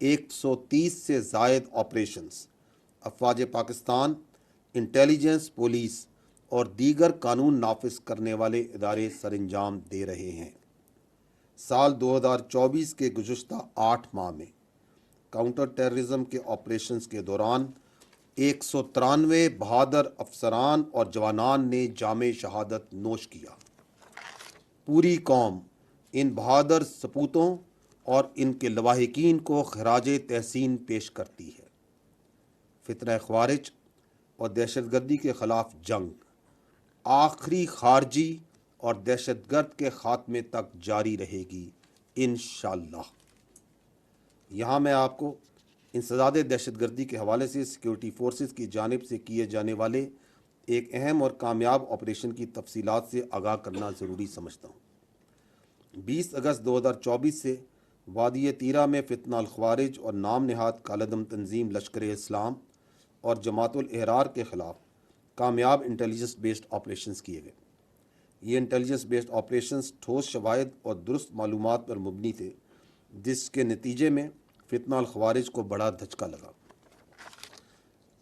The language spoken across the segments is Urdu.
130 سے زائد آپریشنز افواج پاکستان، انٹیلیجنس، پولیس اور دیگر قانون نافذ کرنے والے ادارے سر انجام دے رہے ہیں۔ سال 2024 کے گزشتہ 8 ماہ میں کاؤنٹر ٹیررزم کے آپریشنز کے دوران 193 بہادر افسران اور جوانان نے جام شہادت نوش کیا۔ پوری قوم ان بہادر سپوتوں اور ان کے لواحقین کو خراج تحسین پیش کرتی ہے۔ فتنہ خوارج اور دہشت گردی کے خلاف جنگ آخری خارجی اور دہشت گرد کے خاتمے تک جاری رہے گی انشاءاللہ۔ یہاں میں آپ کو انسداد دہشت گردی کے حوالے سے سیکیورٹی فورسز کی جانب سے کیے جانے والے ایک اہم اور کامیاب آپریشن کی تفصیلات سے آگاہ کرنا ضروری سمجھتا ہوں۔ 20 اگست 2024 سے وادی تیرہ میں فتنہ الخوارج اور نام نہاد کالعدم تنظیم لشکر اسلام اور جماعت الاحرار کے خلاف کامیاب انٹیلیجنس بیسڈ آپریشنز کیے گئے۔ یہ انٹیلیجنس بیسڈ آپریشنز ٹھوس شواہد اور درست معلومات پر مبنی تھے، جس کے نتیجے میں فتنہ الخوارج کو بڑا دھچکا لگا۔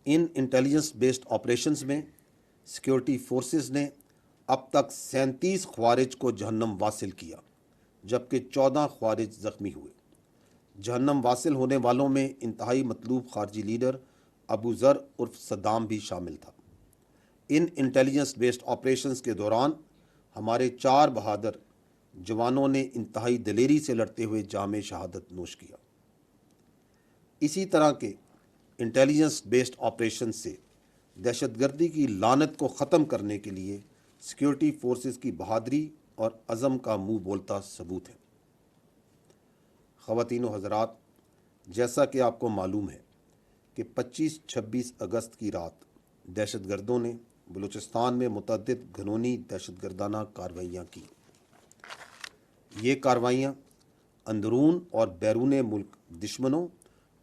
ان انٹیلیجنس بیسڈ آپریشنز میں سیکیورٹی فورسز نے اب تک 37 خوارج کو جہنم واصل کیا، جبکہ 14 خوارج زخمی ہوئے۔ جہنم واصل ہونے والوں میں انتہائی مطلوب خارجی لیڈر ابو ذر عرف صدام بھی شامل تھا۔ ان انٹیلیجنس بیسڈ آپریشنز کے دوران ہمارے 4 بہادر جوانوں نے انتہائی دلیری سے لڑتے ہوئے جام شہادت نوش کیا۔ اسی طرح کے انٹیلیجنس بیسڈ آپریشن سے دہشت گردی کی لعنت کو ختم کرنے کے لیے سیکیورٹی فورسز کی بہادری اور عزم کا منہ بولتا ثبوت ہے۔ خواتین و حضرات، جیسا کہ آپ کو معلوم ہے کہ 25-26 اگست کی رات دہشت گردوں نے بلوچستان میں متعدد گھنونی دہشت گردانہ کارروائیاں کی۔ یہ کارروائیاں اندرون اور بیرون ملک دشمنوں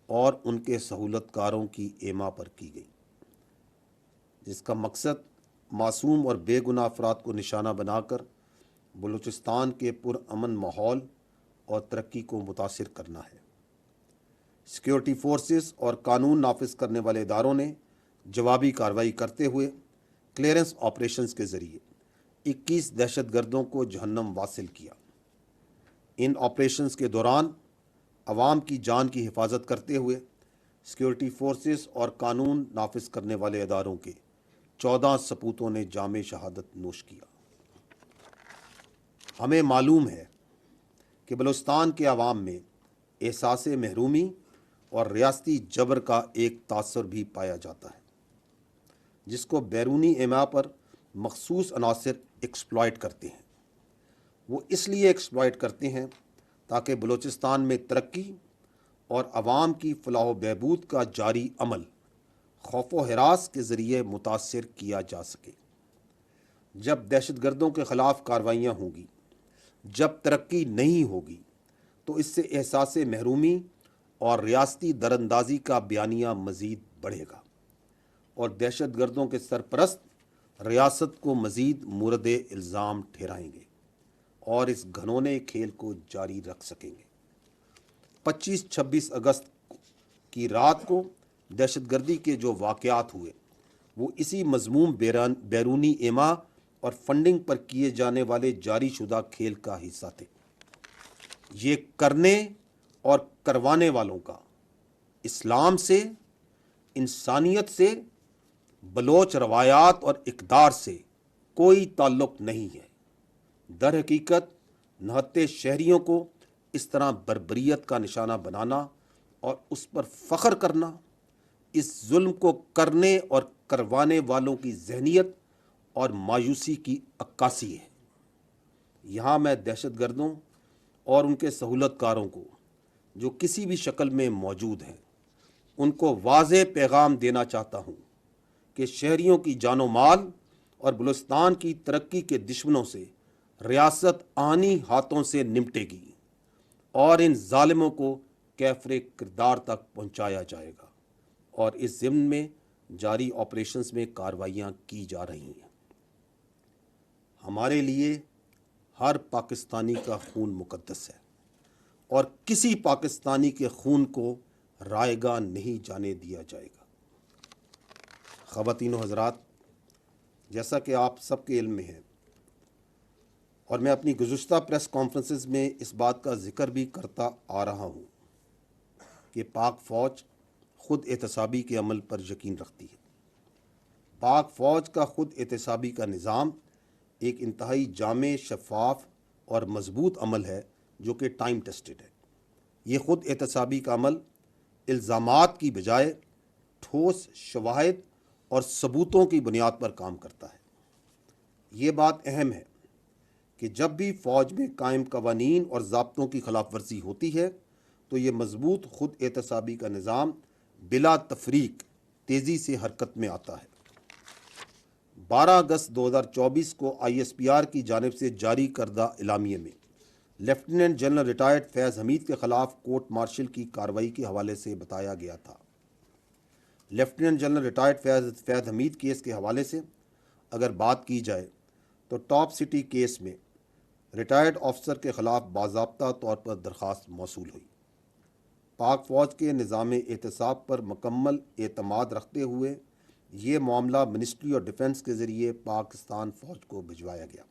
اور ان کے سہولت کاروں کی ایما پر کی گئی، جس کا مقصد معصوم اور بے گناہ افراد کو نشانہ بنا کر بلوچستان کے پرامن ماحول اور ترقی کو متاثر کرنا ہے۔ سیکیورٹی فورسز اور قانون نافذ کرنے والے اداروں نے جوابی کارروائی کرتے ہوئے کلیئرنس آپریشنز کے ذریعے 21 دہشت گردوں کو جہنم واصل کیا۔ ان آپریشنز کے دوران عوام کی جان کی حفاظت کرتے ہوئے سیکیورٹی فورسز اور قانون نافذ کرنے والے اداروں کے 14 سپوتوں نے جام شہادت نوش کیا۔ ہمیں معلوم ہے کہ بلوچستان کے عوام میں احساس محرومی اور ریاستی جبر کا ایک تاثر بھی پایا جاتا ہے، جس کو بیرونی ایما پر مخصوص عناصر ایکسپلائٹ کرتے ہیں۔ وہ اس لیے ایکسپلائٹ کرتے ہیں تاکہ بلوچستان میں ترقی اور عوام کی فلاح و بہبود کا جاری عمل خوف و ہراس کے ذریعے متاثر کیا جا سکے۔ جب دہشت گردوں کے خلاف کارروائیاں ہوں گی، جب ترقی نہیں ہوگی، تو اس سے احساس محرومی اور ریاستی دراندازی کا بیانیہ مزید بڑھے گا اور دہشت گردوں کے سرپرست ریاست کو مزید مورد الزام ٹھہرائیں گے اور اس گھنونے کھیل کو جاری رکھ سکیں گے۔ 25-26 اگست کی رات کو دہشت گردی کے جو واقعات ہوئے وہ اسی مذموم بیرونی ایما اور فنڈنگ پر کیے جانے والے جاری شدہ کھیل کا حصہ تھے۔ یہ کرنے اور کروانے والوں کا اسلام سے، انسانیت سے، بلوچ روایات اور اقدار سے کوئی تعلق نہیں ہے۔ در حقیقت نہتے شہریوں کو اس طرح بربریت کا نشانہ بنانا اور اس پر فخر کرنا اس ظلم کو کرنے اور کروانے والوں کی ذہنیت اور مایوسی کی عکاسی ہے۔ یہاں میں دہشت گردوں اور ان کے سہولت کاروں کو جو کسی بھی شکل میں موجود ہیں ان کو واضح پیغام دینا چاہتا ہوں کہ شہریوں کی جان و مال اور بلوچستان کی ترقی کے دشمنوں سے ریاست آنی ہاتھوں سے نمٹے گی اور ان ظالموں کو کیفر کردار تک پہنچایا جائے گا، اور اس ضمن میں جاری آپریشنز میں کارروائیاں کی جا رہی ہیں۔ ہمارے لیے ہر پاکستانی کا خون مقدس ہے اور کسی پاکستانی کے خون کو رائگاں نہیں جانے دیا جائے گا۔ خواتین و حضرات، جیسا کہ آپ سب کے علم میں ہے اور میں اپنی گزشتہ پریس کانفرنسز میں اس بات کا ذکر بھی کرتا آ رہا ہوں کہ پاک فوج خود احتسابی کے عمل پر یقین رکھتی ہے۔ پاک فوج کا خود احتسابی کا نظام ایک انتہائی جامع، شفاف اور مضبوط عمل ہے جو کہ ٹائم ٹیسٹڈ ہے۔ یہ خود احتسابی کا عمل الزامات کی بجائے ٹھوس شواہد اور ثبوتوں کی بنیاد پر کام کرتا ہے۔ یہ بات اہم ہے کہ جب بھی فوج میں قائم قوانین اور ضابطوں کی خلاف ورزی ہوتی ہے تو یہ مضبوط خود احتسابی کا نظام بلا تفریق تیزی سے حرکت میں آتا ہے۔ 12 اگست 2024 کو ISPR کی جانب سے جاری کردہ اعلامیے میں لیفٹیننٹ جنرل ریٹائرڈ فیض حمید کے خلاف کورٹ مارشل کی کارروائی کے حوالے سے بتایا گیا تھا۔ لیفٹیننٹ جنرل ریٹائرڈ فیض حمید کیس کے حوالے سے اگر بات کی جائے تو ٹاپ سٹی کیس میں ریٹائرڈ آفیسر کے خلاف باضابطہ طور پر درخواست موصول ہوئی۔ پاک فوج کے نظام احتساب پر مکمل اعتماد رکھتے ہوئے یہ معاملہ منسٹری آف ڈیفنس کے ذریعے پاکستان فوج کو بھجوایا گیا۔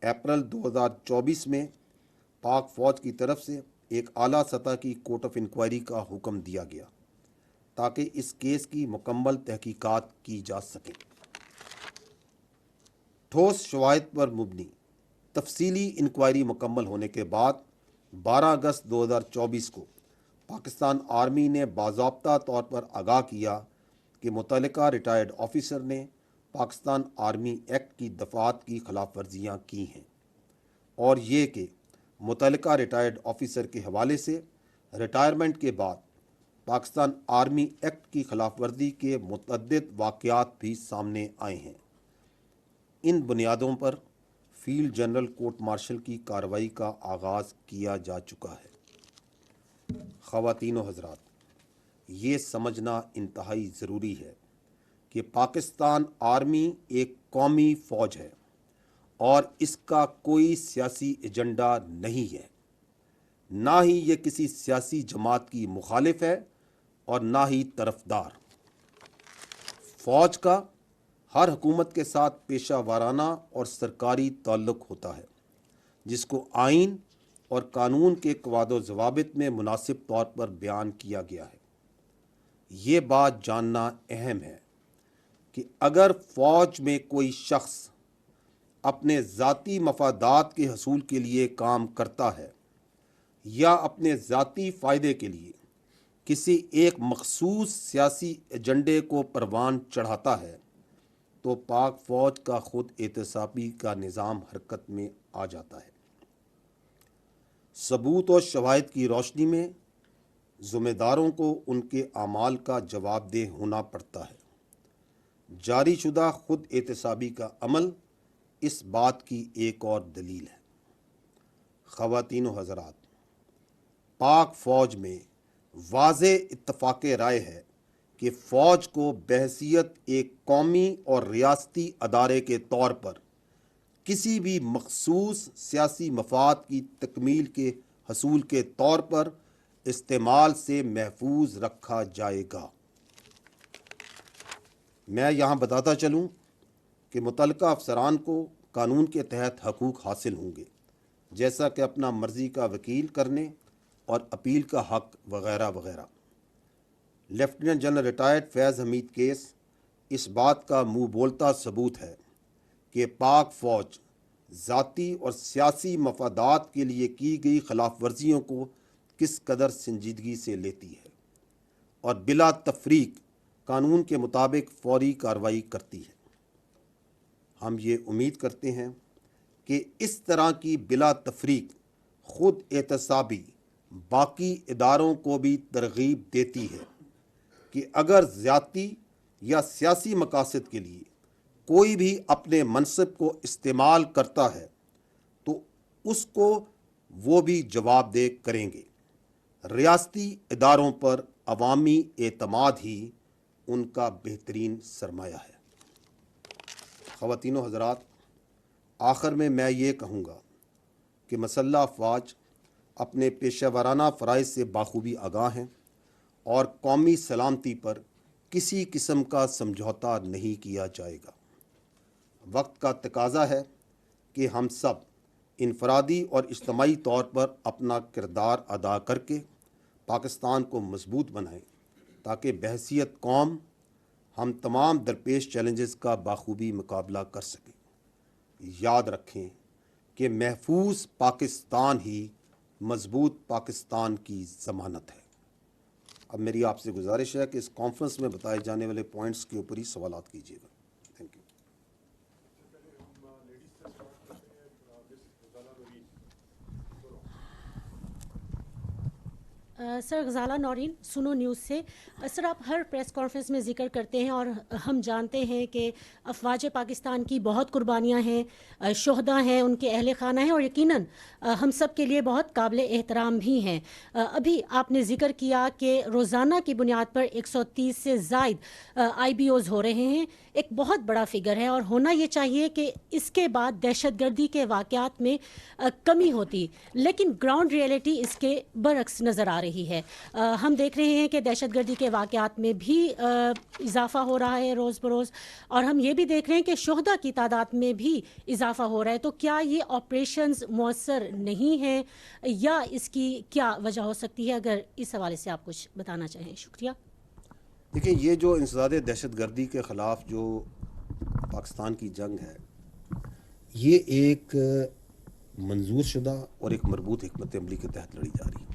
اپریل 2024 میں پاک فوج کی طرف سے ایک اعلیٰ سطح کی کورٹ آف انکوائری کا حکم دیا گیا تاکہ اس کیس کی مکمل تحقیقات کی جا سکیں۔ ٹھوس شواہد پر مبنی تفصیلی انکوائری مکمل ہونے کے بعد 12 اگست 2024 کو پاکستان آرمی نے باضابطہ طور پر آگاہ کیا کہ متعلقہ ریٹائرڈ آفیسر نے پاکستان آرمی ایکٹ کی دفعات کی خلاف ورزیاں کی ہیں، اور یہ کہ متعلقہ ریٹائرڈ آفیسر کے حوالے سے ریٹائرمنٹ کے بعد پاکستان آرمی ایکٹ کی خلاف ورزی کے متعدد واقعات بھی سامنے آئے ہیں۔ ان بنیادوں پر فیلڈ جنرل کورٹ مارشل کی کارروائی کا آغاز کیا جا چکا ہے۔ خواتین و حضرات، یہ سمجھنا انتہائی ضروری ہے کہ پاکستان آرمی ایک قومی فوج ہے اور اس کا کوئی سیاسی ایجنڈا نہیں ہے، نہ ہی یہ کسی سیاسی جماعت کی مخالف ہے اور نہ ہی طرفدار۔ فوج کا ہر حکومت کے ساتھ پیشہ وارانہ اور سرکاری تعلق ہوتا ہے، جس کو آئین اور قانون کے قواعد و ضوابط میں مناسب طور پر بیان کیا گیا ہے۔ یہ بات جاننا اہم ہے کہ اگر فوج میں کوئی شخص اپنے ذاتی مفادات کے حصول کے لیے کام کرتا ہے یا اپنے ذاتی فائدے کے لیے کسی ایک مخصوص سیاسی ایجنڈے کو پروان چڑھاتا ہے تو پاک فوج کا خود احتسابی کا نظام حرکت میں آ جاتا ہے۔ ثبوت و شواہد کی روشنی میں ذمہ داروں کو ان کے اعمال کا جواب دہ ہونا پڑتا ہے۔ جاری شدہ خود احتسابی کا عمل اس بات کی ایک اور دلیل ہے۔ خواتین و حضرات، پاک فوج میں واضح اتفاق رائے ہے کہ فوج کو بحیثیت ایک قومی اور ریاستی ادارے کے طور پر کسی بھی مخصوص سیاسی مفاد کی تکمیل کے حصول کے طور پر استعمال سے محفوظ رکھا جائے گا۔ میں یہاں بتاتا چلوں کہ متعلقہ افسران کو قانون کے تحت حقوق حاصل ہوں گے، جیسا کہ اپنا مرضی کا وکیل کرنے اور اپیل کا حق وغیرہ وغیرہ۔ لیفٹیننٹ جنرل ریٹائرڈ فیض حمید کیس اس بات کا منہ بولتا ثبوت ہے کہ پاک فوج ذاتی اور سیاسی مفادات کے لیے کی گئی خلاف ورزیوں کو کس قدر سنجیدگی سے لیتی ہے اور بلا تفریق قانون کے مطابق فوری کارروائی کرتی ہے۔ ہم یہ امید کرتے ہیں کہ اس طرح کی بلا تفریق خود احتسابی باقی اداروں کو بھی ترغیب دیتی ہے کہ اگر ذاتی یا سیاسی مقاصد کے لیے کوئی بھی اپنے منصب کو استعمال کرتا ہے تو اس کو وہ بھی جواب دہ کریں گے۔ ریاستی اداروں پر عوامی اعتماد ہی ان کا بہترین سرمایہ ہے۔ خواتین و حضرات، آخر میں یہ کہوں گا کہ مسلح افواج اپنے پیشہ ورانہ فرائض سے بخوبی آگاہ ہیں اور قومی سلامتی پر کسی قسم کا سمجھوتا نہیں کیا جائے گا۔ وقت کا تقاضا ہے کہ ہم سب انفرادی اور اجتماعی طور پر اپنا کردار ادا کر کے پاکستان کو مضبوط بنائیں تاکہ بحیثیت قوم ہم تمام درپیش چیلنجز کا بخوبی مقابلہ کر سکیں۔ یاد رکھیں کہ محفوظ پاکستان ہی مضبوط پاکستان کی ضمانت ہے۔ اب میری آپ سے گزارش ہے کہ اس کانفرنس میں بتائے جانے والے پوائنٹس کے اوپر ہی سوالات کیجیے گا۔ Thank you. Sir Ghazala Noreen, Suno news سے۔ سر، آپ ہر پریس کانفرنس میں ذکر کرتے ہیں اور ہم جانتے ہیں کہ افواج پاکستان کی بہت قربانیاں ہیں، شہداء ہیں، ان کے اہل خانہ ہیں، اور یقیناً ہم سب کے لیے بہت قابل احترام بھی ہیں۔ ابھی آپ نے ذکر کیا کہ روزانہ کی بنیاد پر 130 سے زائد IBOs ہو رہے ہیں، ایک بہت بڑا فگر ہے، اور ہونا یہ چاہیے کہ اس کے بعد دہشت گردی کے واقعات میں کمی ہوتی، لیکن گراؤنڈ ریئلٹی اس کے برعکس نظر آ رہی ہے۔ ہم دیکھ رہے ہیں کہ دہشت گردی کے واقعات میں بھی اضافہ ہو رہا ہے روز بروز، اور ہم یہ بھی دیکھ رہے ہیں کہ شہداء کی تعداد میں بھی اضافہ ہو رہا ہے۔ تو کیا یہ آپریشنز مؤثر نہیں ہیں یا اس کی کیا وجہ ہو سکتی ہے؟ اگر اس حوالے سے آپ کچھ بتانا چاہیں۔ شکریہ۔ دیکھیں، یہ جو انسداد دہشت گردی کے خلاف جو پاکستان کی جنگ ہے، یہ ایک منظور شدہ اور ایک مربوط حکمت عملی کے تحت لڑی جا رہی ہے۔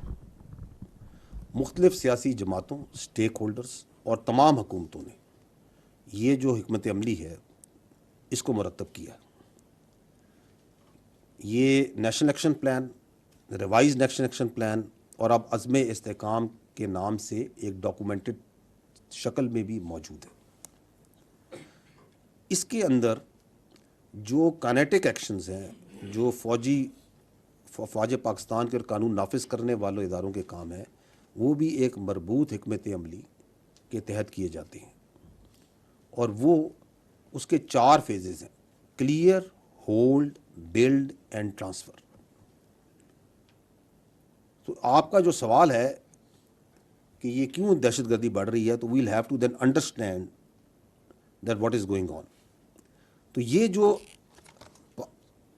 مختلف سیاسی جماعتوں، سٹیک ہولڈرز اور تمام حکومتوں نے یہ جو حکمت عملی ہے اس کو مرتب کیا۔ یہ national action plan, revise national action plan, اور اب عزم استحکام کے نام سے ایک ڈاکومنٹڈ شکل میں بھی موجود ہے۔ اس کے اندر جو کائنیٹک ایکشنز ہیں، جو فوج پاکستان کے اور قانون نافذ کرنے والوں اداروں کے کام ہیں، وہ بھی ایک مربوط حکمت عملی کے تحت کیے جاتے ہیں، اور وہ اس کے 4 فیزز ہیں: clear, hold, build and transfer. تو آپ کا جو سوال ہے کہ یہ کیوں دہشت گردی بڑھ رہی ہے، تو we'll have to then understand that what is going on. تو یہ جو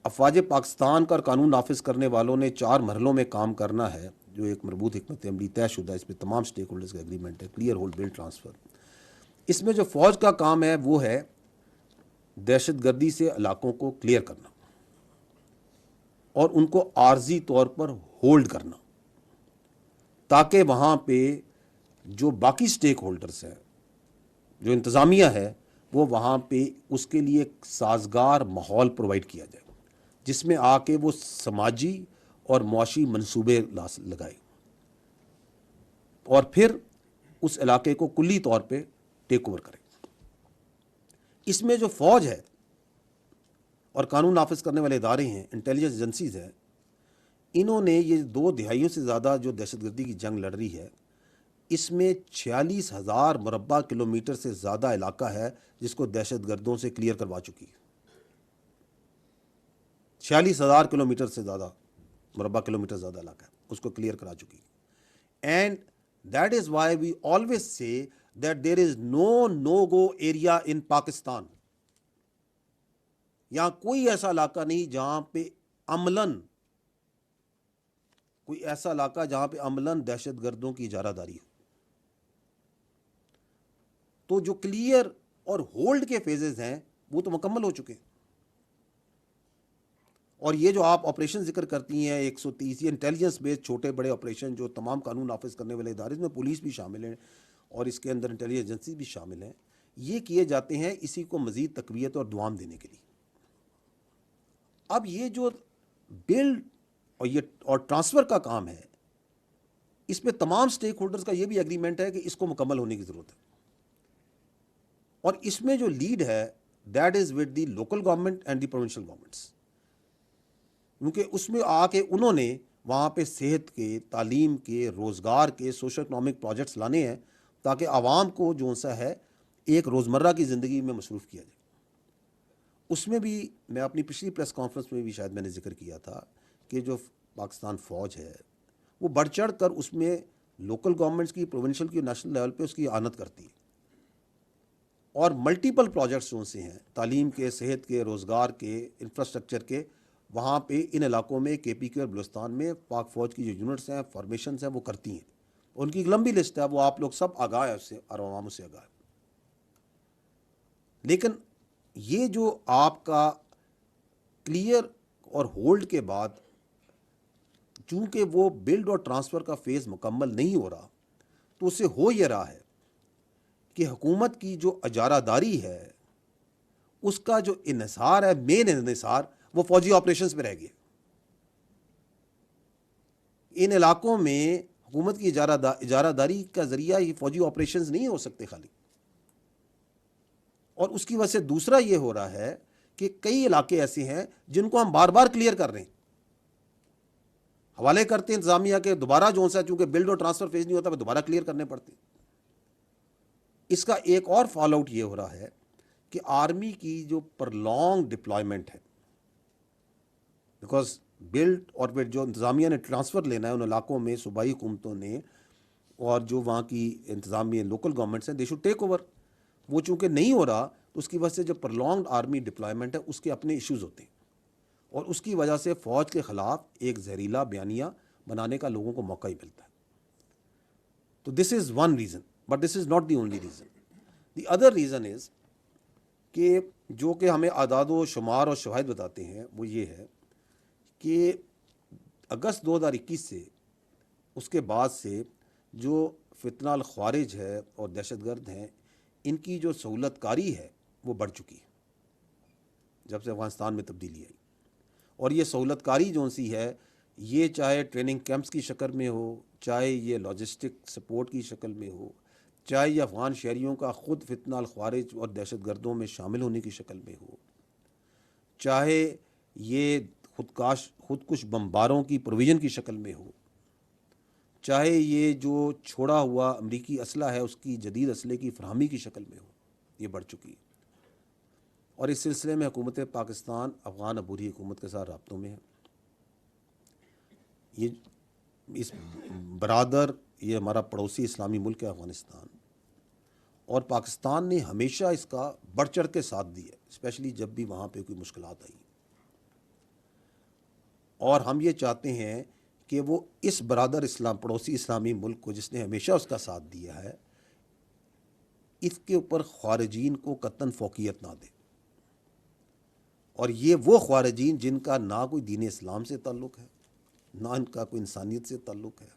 افواج پاکستان کا اور قانون نافذ کرنے والوں نے 4 مرحلوں میں کام کرنا ہے، جو ایک مربوط حکمت عملی طے شدہ، اس پہ تمام سٹیک ہولڈرز کا ایگریمنٹ ہے: کلیئر، ہولڈ، بلڈ، ٹرانسفر۔ اس میں جو فوج کا کام ہے وہ ہے دہشت گردی سے علاقوں کو کلیئر کرنا اور ان کو عارضی طور پر ہولڈ کرنا، تاکہ وہاں پہ جو باقی سٹیک ہولڈرز ہیں، جو انتظامیہ ہے، وہ وہاں پہ اس کے لیے ایک سازگار ماحول پرووائڈ کیا جائے، جس میں آ کے وہ سماجی اور معاشی منصوبے لگائے اور پھر اس علاقے کو کلی طور پہ ٹیک اوور کرے۔ اس میں جو فوج ہے اور قانون نافذ کرنے والے ادارے ہیں، انٹیلیجنس ایجنسیز ہیں، انہوں نے یہ 2 دہائیوں سے زیادہ جو دہشت گردی کی جنگ لڑ رہی ہے، اس میں 46,000 مربع کلومیٹر سے زیادہ علاقہ ہے جس کو دہشت گردوں سے کلیئر کروا چکی ہے۔ 46,000 کلومیٹر سے زیادہ مربع کلومیٹر زیادہ علاقہ ہے، اس کو کلیئر کرا چکی ہے۔ And that is why we always say that there is no go area in Pakistan. یہاں کوئی ایسا علاقہ نہیں جہاں پہ عملاً دہشت گردوں کی اجارہ داری ہو۔ تو جو کلیئر اور ہولڈ کے فیزز ہیں وہ تو مکمل ہو چکے ہیں، اور یہ جو آپ آپریشن ذکر کرتی ہیں 130، یہ انٹیلیجنس بیسڈ چھوٹے بڑے آپریشن جو تمام قانون نافذ کرنے والے ادارے، اس میں پولیس بھی شامل ہیں اور اس کے اندر انٹیلیجنس ایجنسی بھی شامل ہیں، یہ کیے جاتے ہیں اسی کو مزید تقویت اور دوام دینے کے لیے۔ اب یہ جو بلڈ اور ٹرانسفر کا کام ہے، اس میں تمام سٹیک ہولڈرز کا یہ بھی ایگریمنٹ ہے کہ اس کو مکمل ہونے کی ضرورت ہے، اور اس میں جو لیڈ ہے that is with the local government and the provincial governments, کیونکہ اس میں آ کے انہوں نے وہاں پہ صحت کے، تعلیم کے، روزگار کے، سوشل اکنامک پروجیکٹس لانے ہیں تاکہ عوام کو جو سا ہے ایک روزمرہ کی زندگی میں مصروف کیا جائے۔ اس میں بھی میں اپنی پچھلی پریس کانفرنس میں بھی شاید میں نے ذکر کیا تھا کہ جو پاکستان فوج ہے وہ بڑھ چڑھ کر اس میں لوکل گورنمنٹس کی، پروونشل کی، نیشنل لیول پہ اس کی اعانت کرتی ہے، اور ملٹیپل پروجیکٹس جو سے ہیں تعلیم کے، صحت کے، روزگار کے، انفراسٹرکچر کے، وہاں پہ ان علاقوں میں کے پی کے اور بلوچستان میں پاک فوج کی جو یونٹس ہیں، فارمیشنز ہیں، وہ کرتی ہیں. ان کی ایک لمبی لسٹ ہے، وہ آپ لوگ سب آگاہ ہے اس سے اور عوام سے آگاہ ہے. لیکن یہ جو آپ کا کلیئر اور ہولڈ کے بعد چونکہ وہ بلڈ اور ٹرانسفر کا فیز مکمل نہیں ہو رہا، تو اس سے ہو یہ رہا ہے کہ حکومت کی جو اجارہ داری ہے اس کا جو انحصار ہے، مین انحصار، وہ فوجی آپریشنز پہ رہ گیا. ان علاقوں میں حکومت کی اجارہ داری کا ذریعہ یہ فوجی آپریشنز نہیں ہو سکتے خالی. اور اس کی وجہ سے دوسرا یہ ہو رہا ہے کہ کئی علاقے ایسے ہیں جن کو ہم بار بار کلیئر کر رہے ہیں، حوالے کرتے ہیں انتظامیہ کے، دوبارہ جو سا چونکہ بلڈ اور ٹرانسفر فیز نہیں ہوتا، وہ دوبارہ کلیئر کرنے پڑتے. اس کا ایک اور فال آؤٹ یہ ہو رہا ہے کہ آرمی کی جو پرلونگ ڈپلائمنٹ ہے، بیکاز بلڈ اور پھر جو انتظامیہ نے ٹرانسفر لینا ہے ان علاقوں میں، صوبائی حکومتوں نے اور جو وہاں کی انتظامیہ لوکل گورنمنٹس ہیں، دے شوڈ ٹیک اوور. وہ چونکہ نہیں ہو رہا تو اس کی وجہ سے جو پرلونگڈ آرمی ڈپلائمنٹ ہے اس کے اپنے ایشوز ہوتے ہیں، اور اس کی وجہ سے فوج کے خلاف ایک زہریلا بیانیہ بنانے کا لوگوں کو موقع ہی ملتا ہے. تو this is one reason, but this is not the only reason. The other reason is کہ جو کہ ہمیں اعداد و شمار اور شواہد بتاتے ہیں، وہ یہ ہے کہ اگست 2021 سے اس کے بعد سے جو فتنہ الخوارج ہے اور دہشت گرد ہیں، ان کی جو سہولت کاری ہے وہ بڑھ چکی ہے جب سے افغانستان میں تبدیلی آئی. اور یہ سہولت کاری جو سی ہے، یہ چاہے ٹریننگ کیمپس کی شکل میں ہو، چاہے یہ لاجسٹک سپورٹ کی شکل میں ہو، چاہے یہ افغان شہریوں کا خود فتنہ الخوارج اور دہشت گردوں میں شامل ہونے کی شکل میں ہو، چاہے یہ خودکش بمباروں کی پروویژن کی شکل میں ہو، چاہے یہ جو چھوڑا ہوا امریکی اسلحہ ہے اس کی جدید اسلحے کی فراہمی کی شکل میں ہو، یہ بڑھ چکی ہے. اور اس سلسلے میں حکومت پاکستان افغان عبوری حکومت کے ساتھ رابطوں میں ہے. یہ اس برادر، یہ ہمارا پڑوسی اسلامی ملک ہے افغانستان، اور پاکستان نے ہمیشہ اس کا بڑھ چڑھ کے ساتھ دیا، اسپیشلی جب بھی وہاں پہ کوئی مشکلات آئی. اور ہم یہ چاہتے ہیں کہ وہ اس برادر اسلام، پڑوسی اسلامی ملک کو جس نے ہمیشہ اس کا ساتھ دیا ہے، اس کے اوپر خارجین کو قطعاً فوقیت نہ دے. اور یہ وہ خارجین جن کا نہ کوئی دین اسلام سے تعلق ہے، نہ ان کا کوئی انسانیت سے تعلق ہے،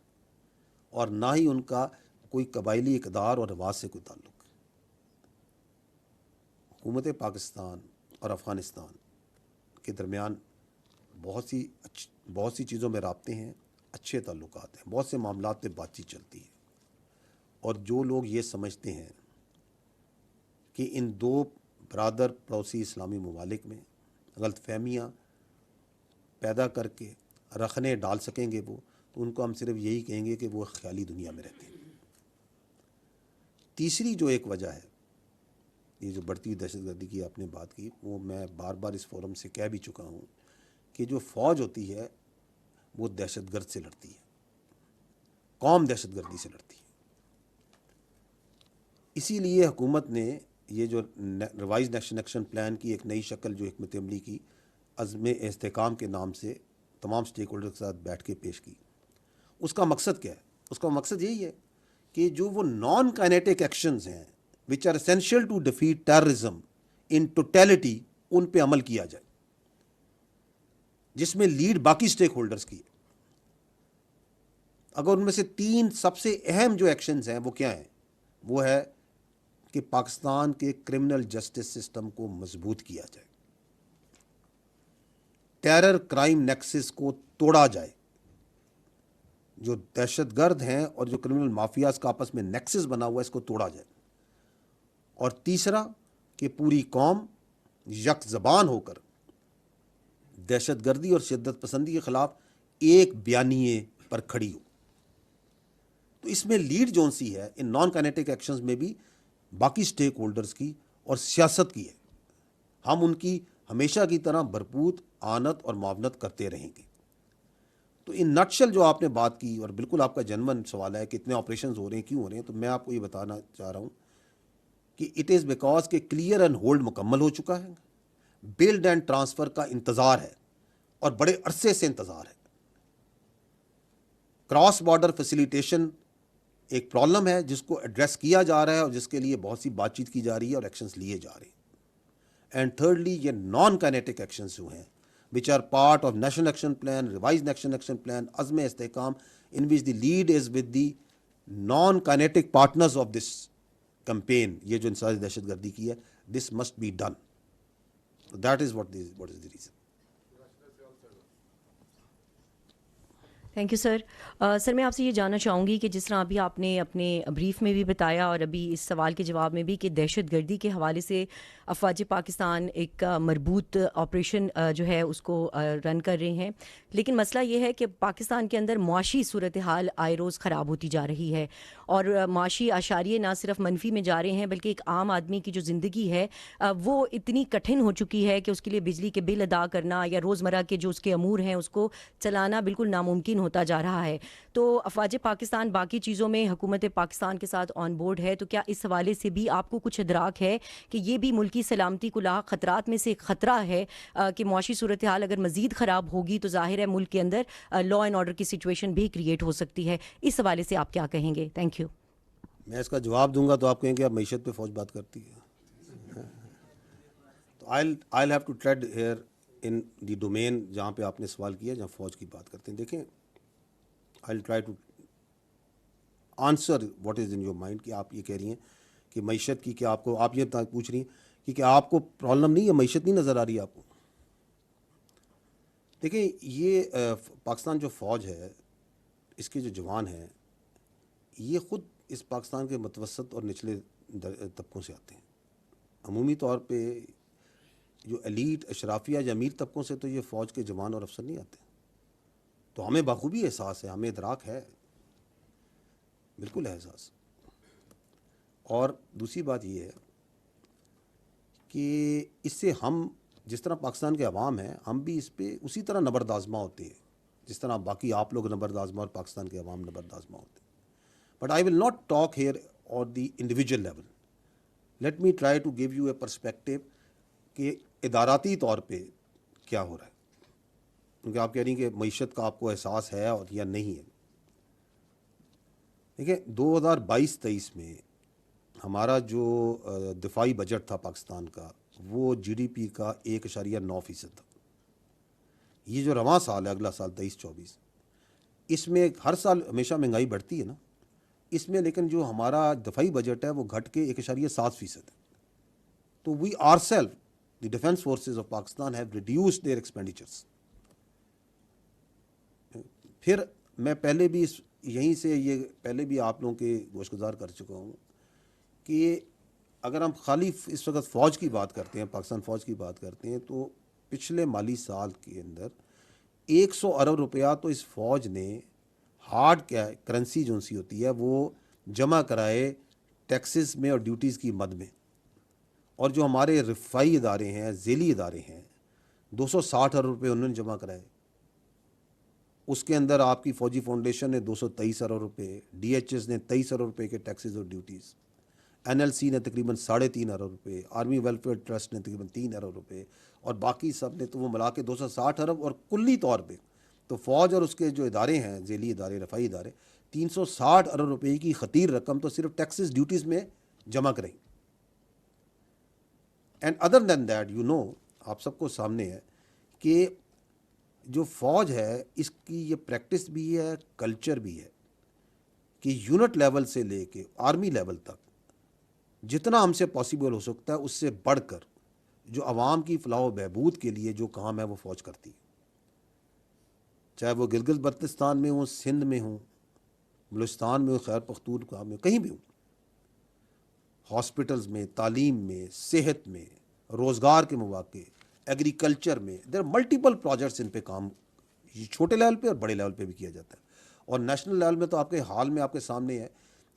اور نہ ہی ان کا کوئی قبائلی اقدار اور رواج سے کوئی تعلق ہے. حکومت پاکستان اور افغانستان کے درمیان بہت سی چیزوں میں رابطے ہیں، اچھے تعلقات ہیں، بہت سے معاملات پہ بات چیت چلتی ہے. اور جو لوگ یہ سمجھتے ہیں کہ ان دو برادر پڑوسی اسلامی ممالک میں غلط فہمیاں پیدا کر کے رخنے ڈال سکیں گے وہ، تو ان کو ہم صرف یہی کہیں گے کہ وہ خیالی دنیا میں رہتے ہیں. تیسری جو ایک وجہ ہے، یہ جو بڑھتی ہوئی دہشت گردی کی آپ نے بات کی، وہ میں بار بار اس فورم سے کہہ بھی چکا ہوں کہ جو فوج ہوتی ہے وہ دہشت گرد سے لڑتی ہے، قوم دہشت گردی سے لڑتی ہے. اسی لیے حکومت نے یہ جو ریوائز نیشنل ایکشن پلان کی ایک نئی شکل جو حکمت عملی کی عزم استحکام کے نام سے تمام سٹیک ہولڈر کے ساتھ بیٹھ کے پیش کی. اس کا مقصد کیا ہے؟ اس کا مقصد یہی ہے کہ جو وہ نان کائنیٹک ایکشنز ہیں which are essential to defeat terrorism in totality, ان پہ عمل کیا جائے، جس میں لیڈ باقی سٹیک ہولڈرز کی ہے. اگر ان میں سے 3 سب سے اہم جو ایکشنز ہیں وہ کیا ہیں؟ وہ ہے کہ پاکستان کے کرمنل جسٹس سسٹم کو مضبوط کیا جائے، ٹیرر کرائم نیکسس کو توڑا جائے، جو دہشت گرد ہیں اور جو کرمنل مافیاز کا آپس میں نیکسس بنا ہوا ہے اس کو توڑا جائے. اور تیسرا کہ پوری قوم یک زبان ہو کر دہشت گردی اور شدت پسندی کے خلاف ایک بیانیے پر کھڑی ہو. تو اس میں لیڈ جون سی ہے ان نان کائنیٹک ایکشنز میں بھی باقی سٹیک ہولڈرز کی اور سیاست کی ہے. ہم ان کی ہمیشہ کی طرح بھرپور اعانت اور معاونت کرتے رہیں گے. تو ان نٹشل جو آپ نے بات کی، اور بالکل آپ کا جنون سوال ہے کہ اتنے آپریشنز ہو رہے ہیں کیوں ہو رہے ہیں، تو میں آپ کو یہ بتانا چاہ رہا ہوں کہ اٹ از بیکاز کہ کلیئر اینڈ ہولڈ مکمل ہو چکا ہے، بلڈ اینڈ ٹرانسفر کا انتظار ہے اور بڑے عرصے سے انتظار ہے. کراس بارڈر فیسیلیٹیشن ایک پرابلم ہے جس کو ایڈریس کیا جا رہا ہے اور جس کے لیے بہت سی بات چیت کی جا رہی ہے اور ایکشنز لیے جا رہے ہیں. اینڈ تھرڈلی یہ نان کائنیٹک ایکشنز جو ہیں which are part of National Action Plan, revised National Action Plan, عزم استحکام, in which the lead is with the non-kinetic partners of this campaign. یہ جو انسداد دہشت گردی کی ہے, this must be done. So that is what is the reason. Thank you sir. Sir میں آپ سے یہ جاننا چاہوں گی کہ جس طرح ابھی آپ نے اپنے بریف میں بھی بتایا اور ابھی اس سوال کے جواب میں بھی کہ دہشت گردی کے حوالے سے افواج پاکستان ایک مربوط آپریشن جو ہے اس کو رن کر رہے ہیں، لیکن مسئلہ یہ ہے کہ پاکستان کے اندر معاشی صورتحال آئے روز خراب ہوتی جا رہی ہے اور معاشی اشاریے نہ صرف منفی میں جا رہے ہیں بلکہ ایک عام آدمی کی جو زندگی ہے وہ اتنی کٹھن ہو چکی ہے کہ اس کے لیے بجلی کے بل ادا کرنا یا روزمرہ کے جو اس کے امور ہیں اس کو چلانا بالکل ناممکن ہوتا جا رہا ہے. تو افواج پاکستان باقی چیزوں میں حکومت پاکستان کے ساتھ آن بورڈ ہے، تو کیا اس حوالے سے بھی آپ کو کچھ ادراک ہے کہ یہ بھی ملکی سلامتی کو لاحق خطرات میں سے ایک خطرہ ہے کہ معاشی صورتحال اگر مزید خراب ہوگی تو ظاہر ہے ملک کے اندر لا اینڈ آرڈر کی سچویشن بھی کریٹ ہو سکتی ہے؟ اس حوالے سے آپ کیا کہیں گے؟ Thank you. میں اس کا جواب دوں گا تو آپ کہیں گے اب معیشت پہ فوج بات کرتی ہے. تو I'll have to tread here in the domain جہاں پہ آپ نے سوال کیا جہاں فوج کی بات کرتے ہیں. دیکھیں I'll try to answer what is in your mind کہ آپ یہ کہہ رہی ہیں کہ معیشت کی، کہ آپ کو، آپ یہ پوچھ رہی ہیں کہ کیا آپ کو پرابلم نہیں ہے، معیشت نہیں نظر آ رہی ہے آپ کو. دیکھیں یہ پاکستان جو فوج ہے اس کے جو جوان ہیں یہ خود اس پاکستان کے متوسط اور نچلے طبقوں سے آتے ہیں. عمومی طور پہ جو ایلیٹ اشرافیہ یا امیر طبقوں سے تو یہ فوج کے جوان اور افسر نہیں آتے. تو ہمیں بخوبی احساس ہے، ہمیں ادراک ہے، بالکل احساس. اور دوسری بات یہ ہے کہ اس سے ہم جس طرح پاکستان کے عوام ہیں ہم بھی اس پہ اسی طرح نبرد آزما ہوتے ہیں جس طرح باقی آپ لوگ نبرد آزما اور پاکستان کے عوام نبرد آزما ہوتے ہیں. But I will not talk here on the individual level. Let me try to give you a perspective کہ اداراتی طور پہ کیا ہو رہا ہے، کیونکہ آپ کہہ رہی ہیں کہ معیشت کا آپ کو احساس ہے اور یا نہیں ہے. دیکھیں 2022-23 میں ہمارا جو دفاعی بجٹ تھا پاکستان کا وہ جی ڈی پی کا 1.9% تھا. یہ جو رواں سال ہے اگلا سال 23-24 اس میں ہر سال ہمیشہ مہنگائی بڑھتی ہے نا، اس میں لیکن جو ہمارا دفاعی بجٹ ہے وہ گھٹ کے 1.7% ہے. تو we are self the defence forces of Pakistan have reduced their expenditures. پھر میں پہلے بھی یہیں سے یہ پہلے بھی آپ لوگوں کے گوش گزار کر چکا ہوں کہ اگر ہم خالی اس وقت فوج کی بات کرتے ہیں، پاکستان فوج کی بات کرتے ہیں، تو پچھلے مالی سال کے اندر 100 ارب روپیہ تو اس فوج نے ہارڈ کرنسی جو سی ہوتی ہے وہ جمع کرائے ٹیکسز میں اور ڈیوٹیز کی مد میں. اور جو ہمارے رفائی ادارے ہیں، ذیلی ادارے ہیں، 260 ارب روپے انہوں نے جمع کرائے. اس کے اندر آپ کی فوجی فاؤنڈیشن نے 223 ارب روپے، ڈی ایچ ایس نے 23 ارب روپے کے ٹیکسز اور ڈیوٹیز، این ایل سی نے تقریباً 3.5 ارب روپے، آرمی ویلفیئر ٹرسٹ نے تقریباً 3 ارب روپے، اور باقی سب نے تو وہ ملا کے 260 ارب. اور کلی طور پہ تو فوج اور اس کے جو ادارے ہیں، ذیلی ادارے، رفائی ادارے، 360 ارب روپے کی خطیر رقم تو صرف ٹیکسز ڈیوٹیز میں جمع کریں. And other than that you know, آپ سب کو سامنے ہے کہ جو فوج ہے اس کی یہ پریکٹس بھی ہے، کلچر بھی ہے کہ یونٹ لیول سے لے کے آرمی لیول تک جتنا ہم سے پاسبل ہو سکتا ہے اس سے بڑھ کر جو عوام کی فلاح و بہبود کے لیے جو کام ہے وہ فوج کرتی ہے. چاہے وہ گلگت بلتستان میں ہوں، سندھ میں ہوں، بلوچستان میں ہوں، خیبر پختونخوا میں، کہیں بھی ہوں، ہاسپٹلز میں، تعلیم میں، صحت میں، روزگار کے مواقع، ایگریکلچر میں، دیر ملٹیپل پروجیکٹس ان پہ کام چھوٹے لیول پہ اور بڑے لیول پہ بھی کیا جاتا ہے. اور نیشنل لیول میں تو آپ کے حال میں آپ کے سامنے ہے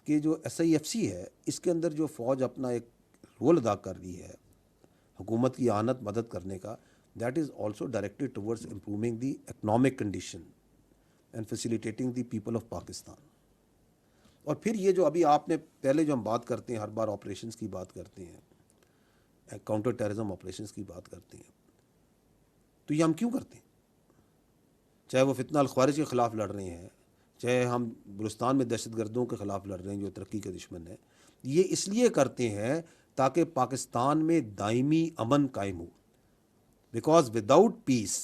کہ جو ایس آئی ایف سی ہے اس کے اندر جو فوج اپنا ایک رول ادا کر رہی ہے حکومت کی اعانت مدد کرنے کا، that is also directed towards improving the economic condition. and facilitating the people of Pakistan. اور پھر یہ جو ابھی آپ نے پہلے جو ہم بات کرتے ہیں، ہر بار آپریشنز کی بات کرتے ہیں، کاؤنٹر ٹیررزم آپریشنز کی بات کرتے ہیں، تو یہ ہم کیوں کرتے ہیں؟ چاہے وہ فتنہ الخوارج کے خلاف لڑ رہے ہیں، چاہے ہم بلوچستان میں دہشت گردوں کے خلاف لڑ رہے ہیں جو ترقی کے دشمن ہیں، یہ اس لیے کرتے ہیں تاکہ پاکستان میں دائمی امن قائم ہو. Because without peace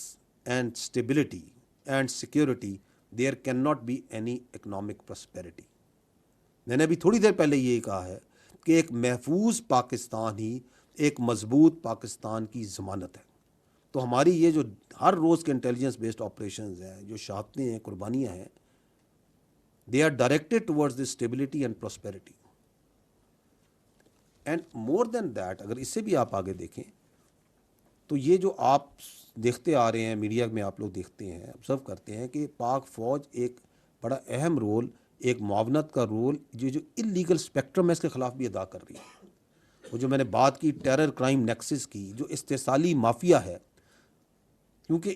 and stability and security there can not be any economic prosperity. میں نے ابھی تھوڑی دیر پہلے یہی کہا ہے کہ ایک محفوظ پاکستان ہی ایک مضبوط پاکستان کی ضمانت ہے. تو ہماری یہ جو ہر روز کے انٹیلیجنس بیسڈ آپریشنز ہیں، جو شہادتیں ہیں، قربانیاں ہیں، they are directed towards the stability and prosperity. And more than that, اگر اس سے بھی آپ آگے دیکھیں تو یہ جو آپ دیکھتے آ رہے ہیں، میڈیا میں آپ لوگ دیکھتے ہیں، آبزرو کرتے ہیں کہ پاک فوج ایک بڑا اہم رول، ایک معاونت کا رول جو اللیگل اسپیکٹرم ہے اس کے خلاف بھی ادا کر رہی ہے. وہ جو میں نے بات کی ٹیرر کرائم نیکسس کی، جو استحصالی مافیا ہے، کیونکہ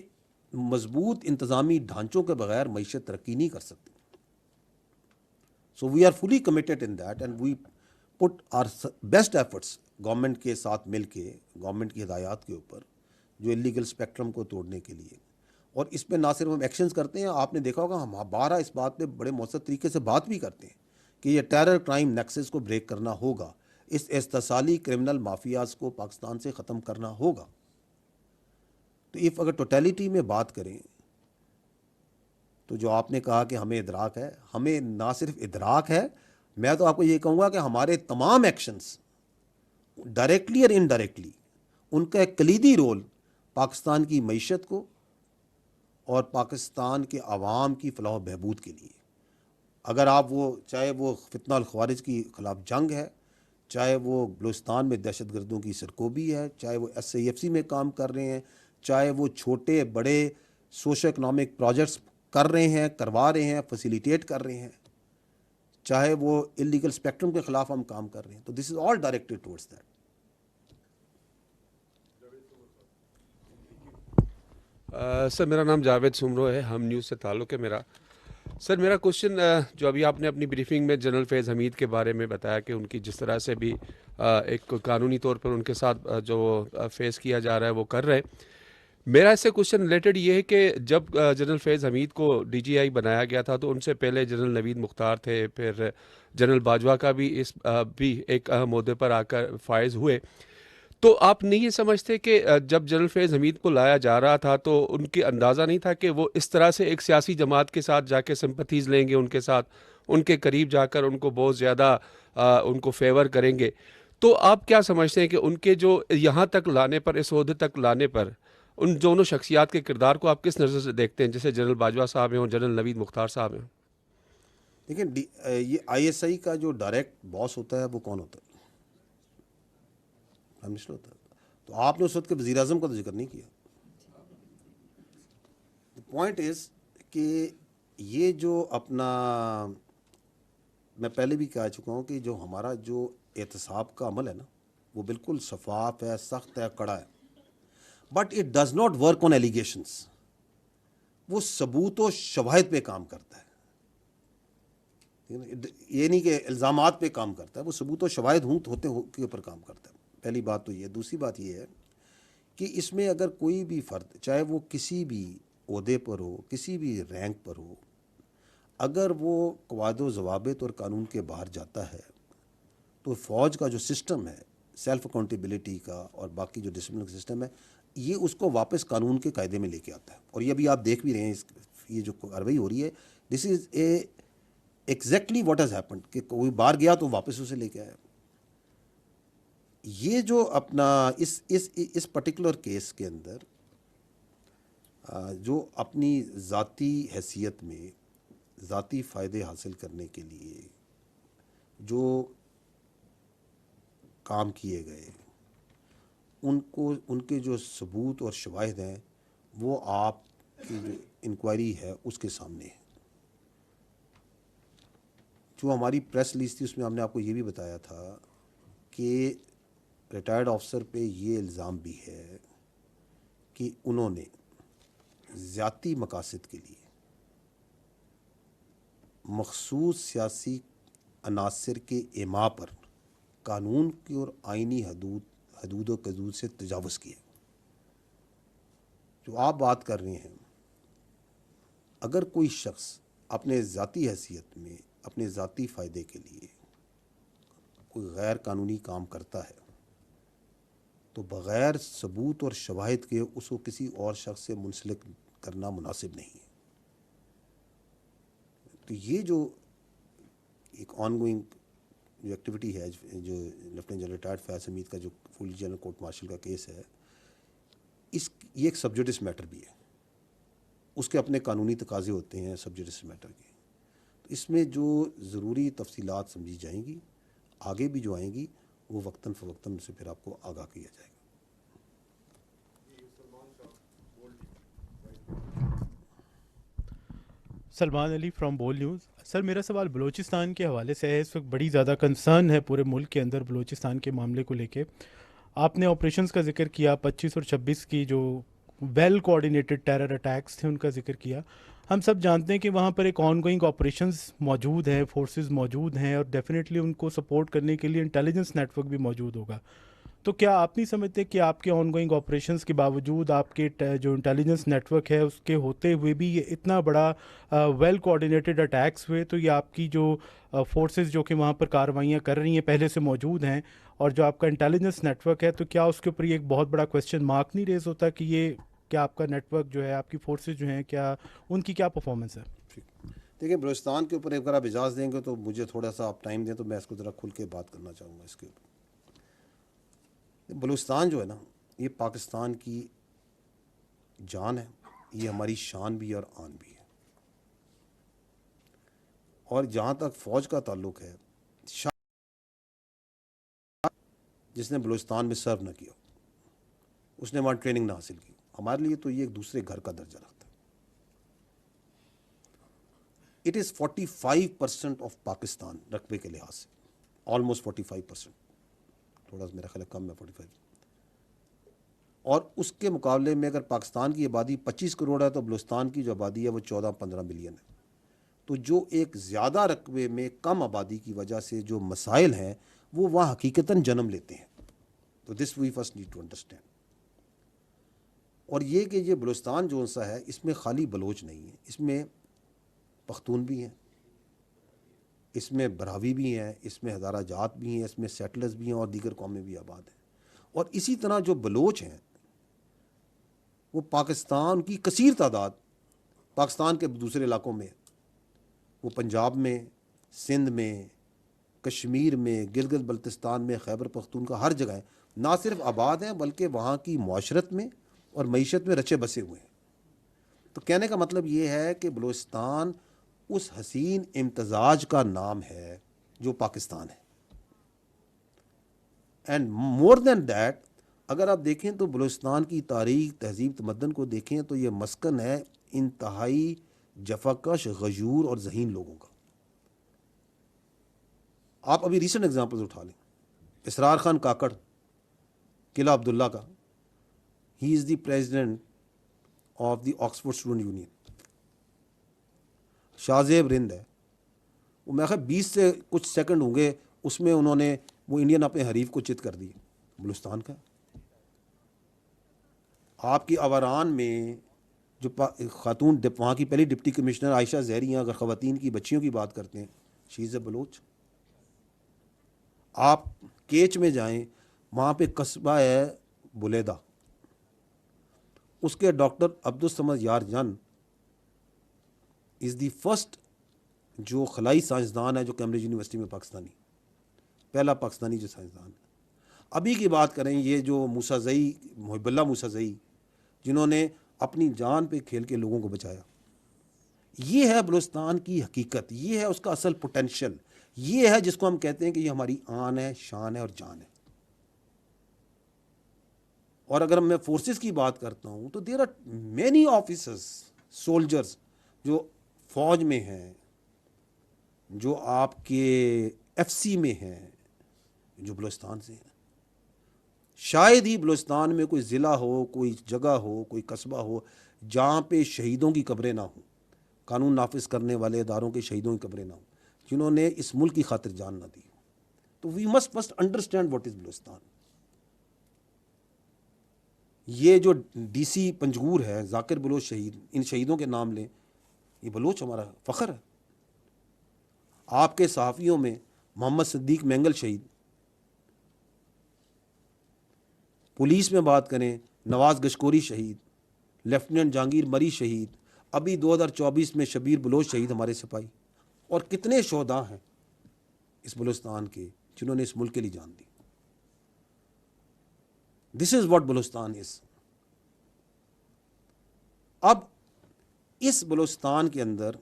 مضبوط انتظامی ڈھانچوں کے بغیر معیشت ترقی نہیں کر سکتی. So we are fully committed in that and we put our best efforts government کے ساتھ مل کے، گورنمنٹ کی ہدایات کے اوپر، جو اللیگل اسپیکٹرم کو توڑنے کے لیے. اور اس میں نہ صرف ہم ایکشنز کرتے ہیں، آپ نے دیکھا ہوگا ہم بارہ اس بات پہ بڑے مؤثر طریقے سے بات بھی کرتے ہیں کہ یہ ٹیرر کرائم نیکسس کو بریک کرنا ہوگا، اس استحصالی کرمنل مافیاز کو پاکستان سے ختم کرنا ہوگا. تو اگر ٹوٹیلٹی میں بات کریں تو جو آپ نے کہا کہ ہمیں ادراک ہے، ہمیں نہ صرف ادراک ہے، میں تو آپ کو یہ کہوں گا کہ ہمارے تمام ایکشنز ڈائریکٹلی اور انڈائریکٹلی ان کا ایک کلیدی رول پاکستان کی معیشت کو اور پاکستان کے عوام کی فلاح و بہبود کے لیے. اگر آپ چاہے وہ فتنہ الخوارج کی خلاف جنگ ہے، چاہے وہ بلوچستان میں دہشت گردوں کی سرکوبی ہے، چاہے وہ SIFC میں کام کر رہے ہیں، چاہے وہ چھوٹے بڑے سوشو اکنامک پروجیکٹس کر رہے ہیں، کروا رہے ہیں، فیسیلیٹیٹ کر رہے ہیں، چاہے وہ اللیگل اسپیکٹرم کے خلاف ہم کام کر رہے ہیں، تو this is all directed towards that. سر میرا نام جاوید سمرو ہے، ہم نیوز سے تعلق ہے میرا. سر میرا کوشچن جو ابھی آپ نے اپنی بریفنگ میں جنرل فیض حمید کے بارے میں بتایا کہ ان کی جس طرح سے بھی ایک قانونی طور پر ان کے ساتھ جو فیس کیا جا رہا ہے وہ کر رہے ہیں. میرا اس سے کوشچن ریلیٹڈ یہ ہے کہ جب جنرل فیض حمید کو DGI بنایا گیا تھا تو ان سے پہلے جنرل نوید مختار تھے، پھر جنرل باجوہ کا بھی ایک اہم عہدے پر آ کر فائز ہوئے. تو آپ نہیں یہ سمجھتے کہ جب جنرل فیض حمید کو لایا جا رہا تھا تو ان کی اندازہ نہیں تھا کہ وہ اس طرح سے ایک سیاسی جماعت کے ساتھ جا کے سمپتھیز لیں گے، ان کے ساتھ ان کے قریب جا کر ان کو بہت زیادہ ان کو فیور کریں گے؟ تو آپ کیا سمجھتے ہیں کہ ان کے جو یہاں تک لانے پر، اس عہدے تک لانے پر، ان دونوں شخصیات کے کردار کو آپ کس نظر سے دیکھتے ہیں، جیسے جنرل باجوہ صاحب ہیں اور جنرل نوید مختار صاحب ہیں؟ دیکھیں، یہ ISI کا جو ڈائریکٹ باس ہوتا ہے وہ کون ہوتا ہے؟ پرائم منسٹر ہوتا ہے. تو آپ نے اس وقت کے وزیر اعظم کا تو ذکر نہیں کیا. پوائنٹ از کہ یہ جو اپنا، میں پہلے بھی کہہ چکا ہوں کہ جو ہمارا جو احتساب کا عمل ہے نا، وہ بالکل شفاف ہے، سخت ہے، کڑا ہے. But it does not work on allegations. وہ ثبوت و شواہد پہ کام کرتا ہے، یہ نہیں کہ الزامات پہ کام کرتا ہے، وہ ثبوت و شواہد ہوتے کے اوپر کام کرتا ہے. پہلی بات تو یہ. دوسری بات یہ ہے کہ اس میں اگر کوئی بھی فرد، چاہے وہ کسی بھی عہدے پر ہو، کسی بھی رینک پر ہو، اگر وہ قواعد و ضوابط اور قانون کے باہر جاتا ہے تو فوج کا جو سسٹم ہے سیلف اکاؤنٹیبلٹی کا اور باقی جو ڈسپلن کا سسٹم ہے، یہ اس کو واپس قانون کے قاعدے میں لے کے آتا ہے. اور یہ بھی آپ دیکھ بھی رہے ہیں، یہ جو کارروائی ہو رہی ہے، this is exactly what has happened, کہ کوئی باہر گیا تو واپس اسے لے کے آیا. یہ جو اپنا اس پرٹیکولر کیس کے اندر جو اپنی ذاتی حیثیت میں ذاتی فائدے حاصل کرنے کے لیے جو کام کیے گئے، ان کے جو ثبوت اور شواہد ہیں وہ آپ کی جو انکوائری ہے اس کے سامنے ہے. جو ہماری پریس ریلیز تھی اس میں ہم نے آپ کو یہ بھی بتایا تھا کہ ریٹائرڈ آفیسر پہ یہ الزام بھی ہے کہ انہوں نے ذاتی مقاصد کے لیے مخصوص سیاسی عناصر کے اعماء پر قانون کی اور آئینی حدود و حدود سے تجاوز کیا. جو آپ بات کر رہے ہیں, اگر کوئی شخص اپنے ذاتی حیثیت میں اپنے ذاتی فائدے کے لیے کوئی غیر قانونی کام کرتا ہے تو بغیر ثبوت اور شواہد کے اس کو کسی اور شخص سے منسلک کرنا مناسب نہیں ہے. تو یہ جو ایک آن گوئنگ جو ایکٹیویٹی ہے, جو لیفٹیننٹ جنرل ریٹائرڈ فیاض حمید کا جو فل جنرل کورٹ مارشل کا کیس ہے, یہ ایک سب جوڈس میٹر بھی ہے. اس کے اپنے قانونی تقاضے ہوتے ہیں سب جوڈس میٹر کے. تو اس میں جو ضروری تفصیلات سمجھی جائیں گی, آگے بھی جو آئیں گی, وہ وقتاً فوقتاً سے پھر آپ کو آگاہ کیا جائے گا. سلمان علی فرام بول نیوز. سر میرا سوال بلوچستان کے حوالے سے ہے. اس وقت بڑی زیادہ کنسرن ہے پورے ملک کے اندر بلوچستان کے معاملے کو لے کے. آپ نے آپریشنز کا ذکر کیا, 25 اور 26 کی جو ویل کوآرڈینیٹڈ ٹیرر اٹیکس تھے ان کا ذکر کیا. ہم سب جانتے ہیں کہ وہاں پر ایک آن گوئنگ آپریشنز موجود ہیں, فورسز موجود ہیں, اور ڈیفینیٹلی ان کو سپورٹ کرنے کے لیے انٹیلیجنس نیٹ ورک بھی موجود ہوگا. تو کیا آپ نہیں سمجھتے کہ آپ کے آن گوئنگ آپریشنز کے باوجود آپ کے جو انٹیلیجنس نیٹ ورک ہے اس کے ہوتے ہوئے بھی یہ اتنا بڑا ویل کوآرڈینیٹڈ اٹیکس ہوئے, تو یہ آپ کی جو فورسز جو کہ وہاں پر کارروائیاں کر رہی ہیں پہلے سے موجود ہیں, اور جو آپ کا انٹیلیجنس نیٹ ورک ہے, تو کیا اس کے اوپر یہ ایک بہت بڑا کویسچن مارک نہیں ریز ہوتا کہ یہ کیا آپ کا نیٹ ورک جو ہے, آپ کی فورسز جو ہیں, کیا ان کی کیا پرفارمنس ہے؟ دیکھیں, بلوچستان کے اوپر اگر آپ اجازت دیں گے تو مجھے تھوڑا سا آپ ٹائم دیں تو میں اس کو ذرا کھل کے بات کرنا چاہوں گا اس کے اوپر. بلوچستان جو ہے نا, یہ پاکستان کی جان ہے, یہ ہماری شان بھی ہے اور آن بھی ہے. اور جہاں تک فوج کا تعلق ہے, جس نے بلوچستان میں سرو نہ کیا, اس نے وہاں ٹریننگ نہ حاصل کی, ہمارے لیے تو یہ ایک دوسرے گھر کا درجہ رکھتا ہے. اٹ از 45% آف پاکستان رقبے کے لحاظ سے, آلموسٹ 45%, تھوڑا سا میرا خیال ہے کم ہے 45. اور اس کے مقابلے میں اگر پاکستان کی آبادی 25 کروڑ ہے تو بلوچستان کی جو آبادی ہے وہ 14-15 ملین ہے. تو جو ایک زیادہ رقبے میں کم آبادی کی وجہ سے جو مسائل ہیں وہ وہاں حقیقتاً جنم لیتے ہیں. تو this we first need to understand. اور یہ کہ یہ بلوچستان جو سا ہے, اس میں خالی بلوچ نہیں ہے, اس میں پختون بھی ہیں, اس میں براوی بھی ہیں, اس میں ہزارہ جات بھی ہیں, اس میں سیٹلرز بھی ہیں, اور دیگر قومیں بھی آباد ہیں. اور اسی طرح جو بلوچ ہیں وہ پاکستان کی کثیر تعداد پاکستان کے دوسرے علاقوں میں, وہ پنجاب میں, سندھ میں, کشمیر میں, گلگت بلتستان میں, خیبر پختونخوا, ہر جگہ نہ صرف آباد ہیں بلکہ وہاں کی معاشرت میں اور معیشت میں رچے بسے ہوئے ہیں. تو کہنے کا مطلب یہ ہے کہ بلوچستان اس حسین امتزاج کا نام ہے جو پاکستان ہے. اینڈ مور دین دیٹ, اگر آپ دیکھیں تو بلوچستان کی تاریخ, تہذیب, تمدن کو دیکھیں تو یہ مسکن ہے انتہائی جفاکش, غیور اور ذہین لوگوں کا. آپ ابھی ریسنٹ ایگزامپلز اٹھا لیں, اسرار خان کاکڑ, قلعہ عبداللہ کا, he is the president of the Oxford student union. Shahzeb Rind ہے, وہ میں خیال 20 سے کچھ سیکنڈ ہوں گے, اس میں انہوں نے وہ انڈین اپنے حریف کو چت کر دی. بلوچستان کا. آپ کی آوران میں جو خاتون وہاں کی پہلی ڈپٹی کمشنر عائشہ زہری ہیں, اگر خواتین کی بچیوں کی بات کرتے ہیں, شی از اے بلوچ. آپ کیچ میں جائیں, وہاں پہ قصبہ ہے بلیدہ, اس کے ڈاکٹر عبدالصمد یار جان از دی فرسٹ جو خلائی سائنسدان ہے جو کیمبرج یونیورسٹی میں پاکستانی, پہلا پاکستانی جو سائنسدان ہے. ابھی کی بات کریں, یہ جو موسیٰ-زئی, محب اللہ موسیٰ-زئی, جنہوں نے اپنی جان پہ کھیل کے لوگوں کو بچایا. یہ ہے بلوچستان کی حقیقت, یہ ہے اس کا اصل پوٹینشل, یہ ہے جس کو ہم کہتے ہیں کہ یہ ہماری آن ہے, شان ہے اور جان ہے. اور اگر میں فورسز کی بات کرتا ہوں تو there are many officers, soldiers جو فوج میں ہیں, جو آپ کے ایف سی میں ہیں, جو بلوچستان سے ہیں. شاید ہی بلوچستان میں کوئی ضلع ہو, کوئی جگہ ہو, کوئی قصبہ ہو جہاں پہ شہیدوں کی قبریں نہ ہوں. قانون نافذ کرنے والے اداروں کے شہیدوں کی قبریں نہ ہوں جنہوں نے اس ملک کی خاطر جان نہ دی. تو we must first understand what is Balochistan. یہ جو ڈی سی پنجگور ہے ذاکر بلوچ شہید، ان شہیدوں کے نام لیں، یہ بلوچ ہمارا فخر ہے. آپ کے صحافیوں میں محمد صدیق مینگل شہید، پولیس میں بات کریں نواز گشکوری شہید، لیفٹیننٹ جہانگیر مری شہید، ابھی 2024 میں شبیر بلوچ شہید ہمارے سپاہی، اور کتنے شہداء ہیں اس بلوچستان کے جنہوں نے اس ملک کے لیے جان دی. دس از واٹ بلوچستان از. اب اس بلوچستان کے اندر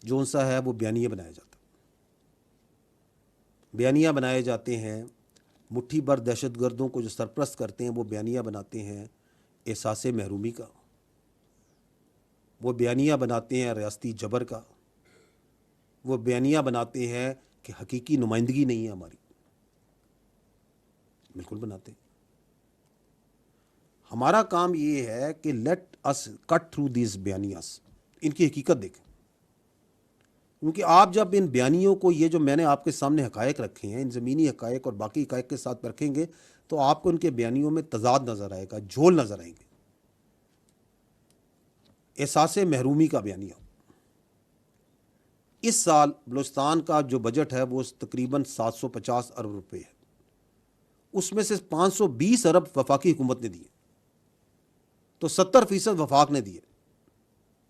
جو سا ہے وہ بیانیہ بنایا جاتا ہے. بیانیہ بنائے جاتے ہیں، مٹھی بھر دہشت گردوں کو جو سرپرست کرتے ہیں وہ بیانیہ بناتے ہیں احساس محرومی کا، وہ بیانیہ بناتے ہیں ریاستی جبر کا، وہ بیانیہ بناتے ہیں کہ حقیقی نمائندگی نہیں ہے ہماری. بالکل بناتے ہیں. ہمارا کام یہ ہے کہ let us cut through these بیانیاز، ان کی حقیقت دیکھیں. کیونکہ آپ جب ان بیانیوں کو، یہ جو میں نے آپ کے سامنے حقائق رکھے ہیں، ان زمینی حقائق اور باقی حقائق کے ساتھ رکھیں گے تو آپ کو ان کے بیانیوں میں تضاد نظر آئے گا، جھول نظر آئیں گے. احساس محرومی کا بیانیہ. اس سال بلوچستان کا جو بجٹ ہے وہ تقریباً 750 ارب روپے ہے. اس میں سے 520 ارب وفاقی حکومت نے دیے، تو 70% وفاق نے دیے.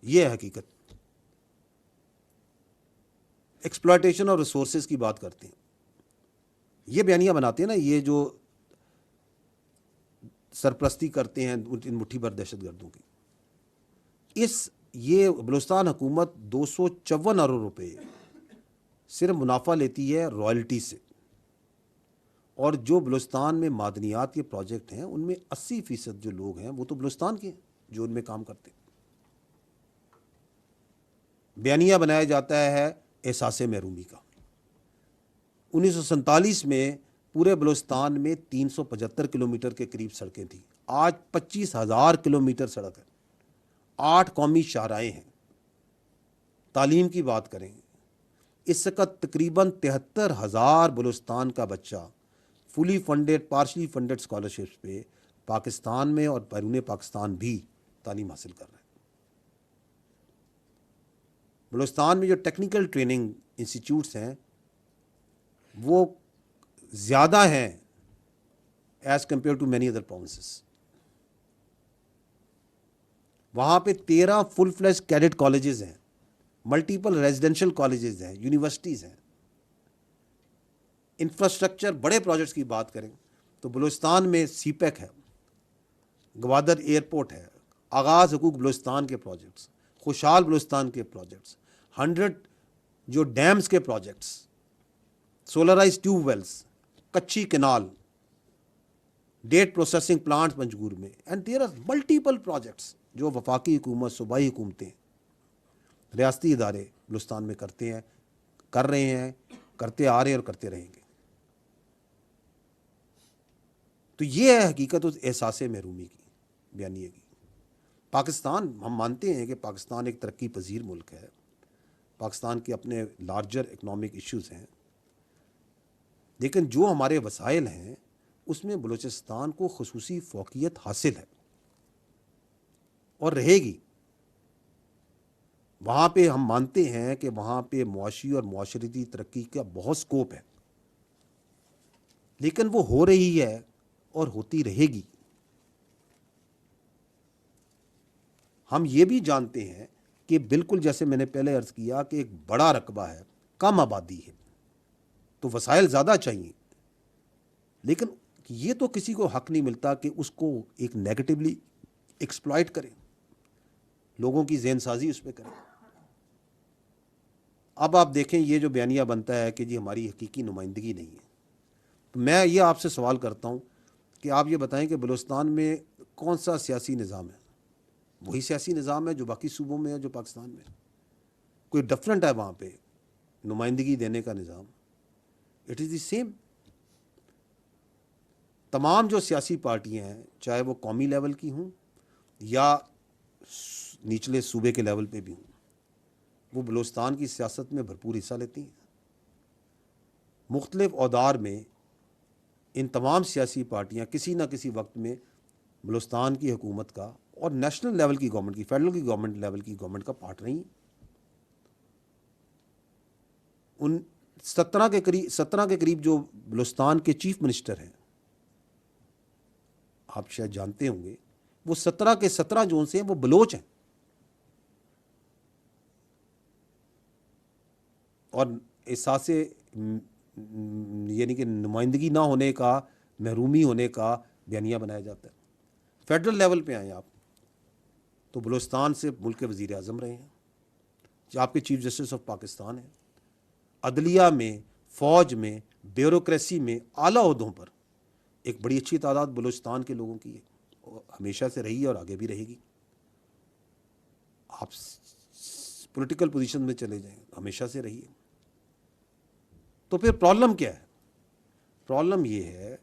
یہ ہے حقیقت. ایکسپلائٹیشن اور ریسورسز کی بات کرتے ہیں، یہ بیانیہ بناتے ہیں نا، یہ جو سرپرستی کرتے ہیں ان مٹھی بھر دہشت گردوں کی. یہ بلوچستان حکومت 254 ارب روپے صرف منافع لیتی ہے رائلٹی سے. اور جو بلوچستان میں معدنیات کے پروجیکٹ ہیں ان میں 80% جو لوگ ہیں وہ تو بلوچستان کے ہیں جو ان میں کام کرتے ہیں. بیانیہ بنایا جاتا ہے احساس محرومی کا. 1947 میں پورے بلوچستان میں 375 کلومیٹر کے قریب سڑکیں تھیں. آج 25,000 کلومیٹر سڑک ہے. 8 قومی شاہراہیں ہیں. تعلیم کی بات کریں، اس وقت تقریباً 73,000 بلوچستان کا بچہ fully funded partially funded scholarships پہ پاکستان میں اور بیرون پاکستان بھی تعلیم حاصل کر رہے ہیں. بلوچستان میں جو ٹیکنیکل ٹریننگ انسٹیٹیوٹس ہیں وہ زیادہ ہیں as compare to many other provinces. وہاں پہ 13 فل فلیج کیڈٹ کالجز ہیں، ملٹیپل ریزیڈینشل کالجز ہیں، یونیورسٹیز ہیں. انفراسٹرکچر بڑے پروجیکٹس کی بات کریں تو بلوچستان میں سی پیک ہے، گوادر ایئرپورٹ ہے، آغاز حقوق بلوچستان کے پروجیکٹس، خوشحال بلوچستان کے پروجیکٹس، 100 جو ڈیمز کے projects, solarized tube wells, Kachhi canal, date processing plant Panjgur میں، and there are multiple projects جو وفاقی حکومت، صوبائی حکومتیں، ریاستی ادارے بلوچستان میں کرتے ہیں، کر رہے ہیں، کرتے آ رہے ہیں اور کرتے رہیں گے. تو یہ ہے حقیقت اس احساس محرومی کی، بیانیے کی. پاکستان، ہم مانتے ہیں کہ پاکستان ایک ترقی پذیر ملک ہے، پاکستان کے اپنے لارجر اکنامک ایشوز ہیں، لیکن جو ہمارے وسائل ہیں اس میں بلوچستان کو خصوصی فوقیت حاصل ہے اور رہے گی. وہاں پہ ہم مانتے ہیں کہ وہاں پہ معاشی اور معاشرتی ترقی کا بہت سکوپ ہے، لیکن وہ ہو رہی ہے اور ہوتی رہے گی. ہم یہ بھی جانتے ہیں کہ بالکل جیسے میں نے پہلے عرض کیا کہ ایک بڑا رقبہ ہے، کم آبادی ہے، تو وسائل زیادہ چاہیے، لیکن یہ تو کسی کو حق نہیں ملتا کہ اس کو ایک نیگیٹولی ایکسپلائٹ کریں، لوگوں کی ذہن سازی اس پہ کریں. اب آپ دیکھیں یہ جو بیانیہ بنتا ہے کہ جی ہماری حقیقی نمائندگی نہیں ہے، تو میں یہ آپ سے سوال کرتا ہوں کہ آپ یہ بتائیں کہ بلوچستان میں کون سا سیاسی نظام ہے؟ وہی سیاسی نظام ہے جو باقی صوبوں میں ہے، جو پاکستان میں. کوئی ڈفرینٹ ہے وہاں پہ نمائندگی دینے کا نظام؟ It is the same. تمام جو سیاسی پارٹیاں ہیں چاہے وہ قومی لیول کی ہوں یا نچلے صوبے کے لیول پہ بھی ہوں، وہ بلوچستان کی سیاست میں بھرپور حصہ لیتی ہیں۔ مختلف اودار میں ان تمام سیاسی پارٹیاں کسی نہ کسی وقت میں بلوچستان کی حکومت کا اور نیشنل لیول کی گورنمنٹ کی، فیڈرل کی گورنمنٹ لیول کی گورنمنٹ کا پارٹ رہی ہیں۔ ان 17 کے قریب جو بلوچستان کے چیف منسٹر ہیں، آپ شاید جانتے ہوں گے، وہ 17 کے 17 جو سے ہیں وہ بلوچ ہیں، اور احساس یعنی کہ نمائندگی نہ ہونے کا، محرومی ہونے کا بیانیہ بنایا جاتا ہے۔ فیڈرل لیول پہ آئیں آپ تو بلوچستان سے ملک کے وزیر اعظم رہے ہیں، جو آپ کے چیف جسٹس آف پاکستان ہیں، عدلیہ میں، فوج میں، بیوروکریسی میں اعلیٰ عہدوں پر ایک بڑی اچھی تعداد بلوچستان کے لوگوں کی ہے، اور ہمیشہ سے رہی ہے اور آگے بھی رہے گی۔ آپ پولیٹیکل پوزیشن میں چلے جائیں، ہمیشہ سے رہی ہے۔ تو پھر پرابلم کیا ہے؟ پرابلم یہ ہے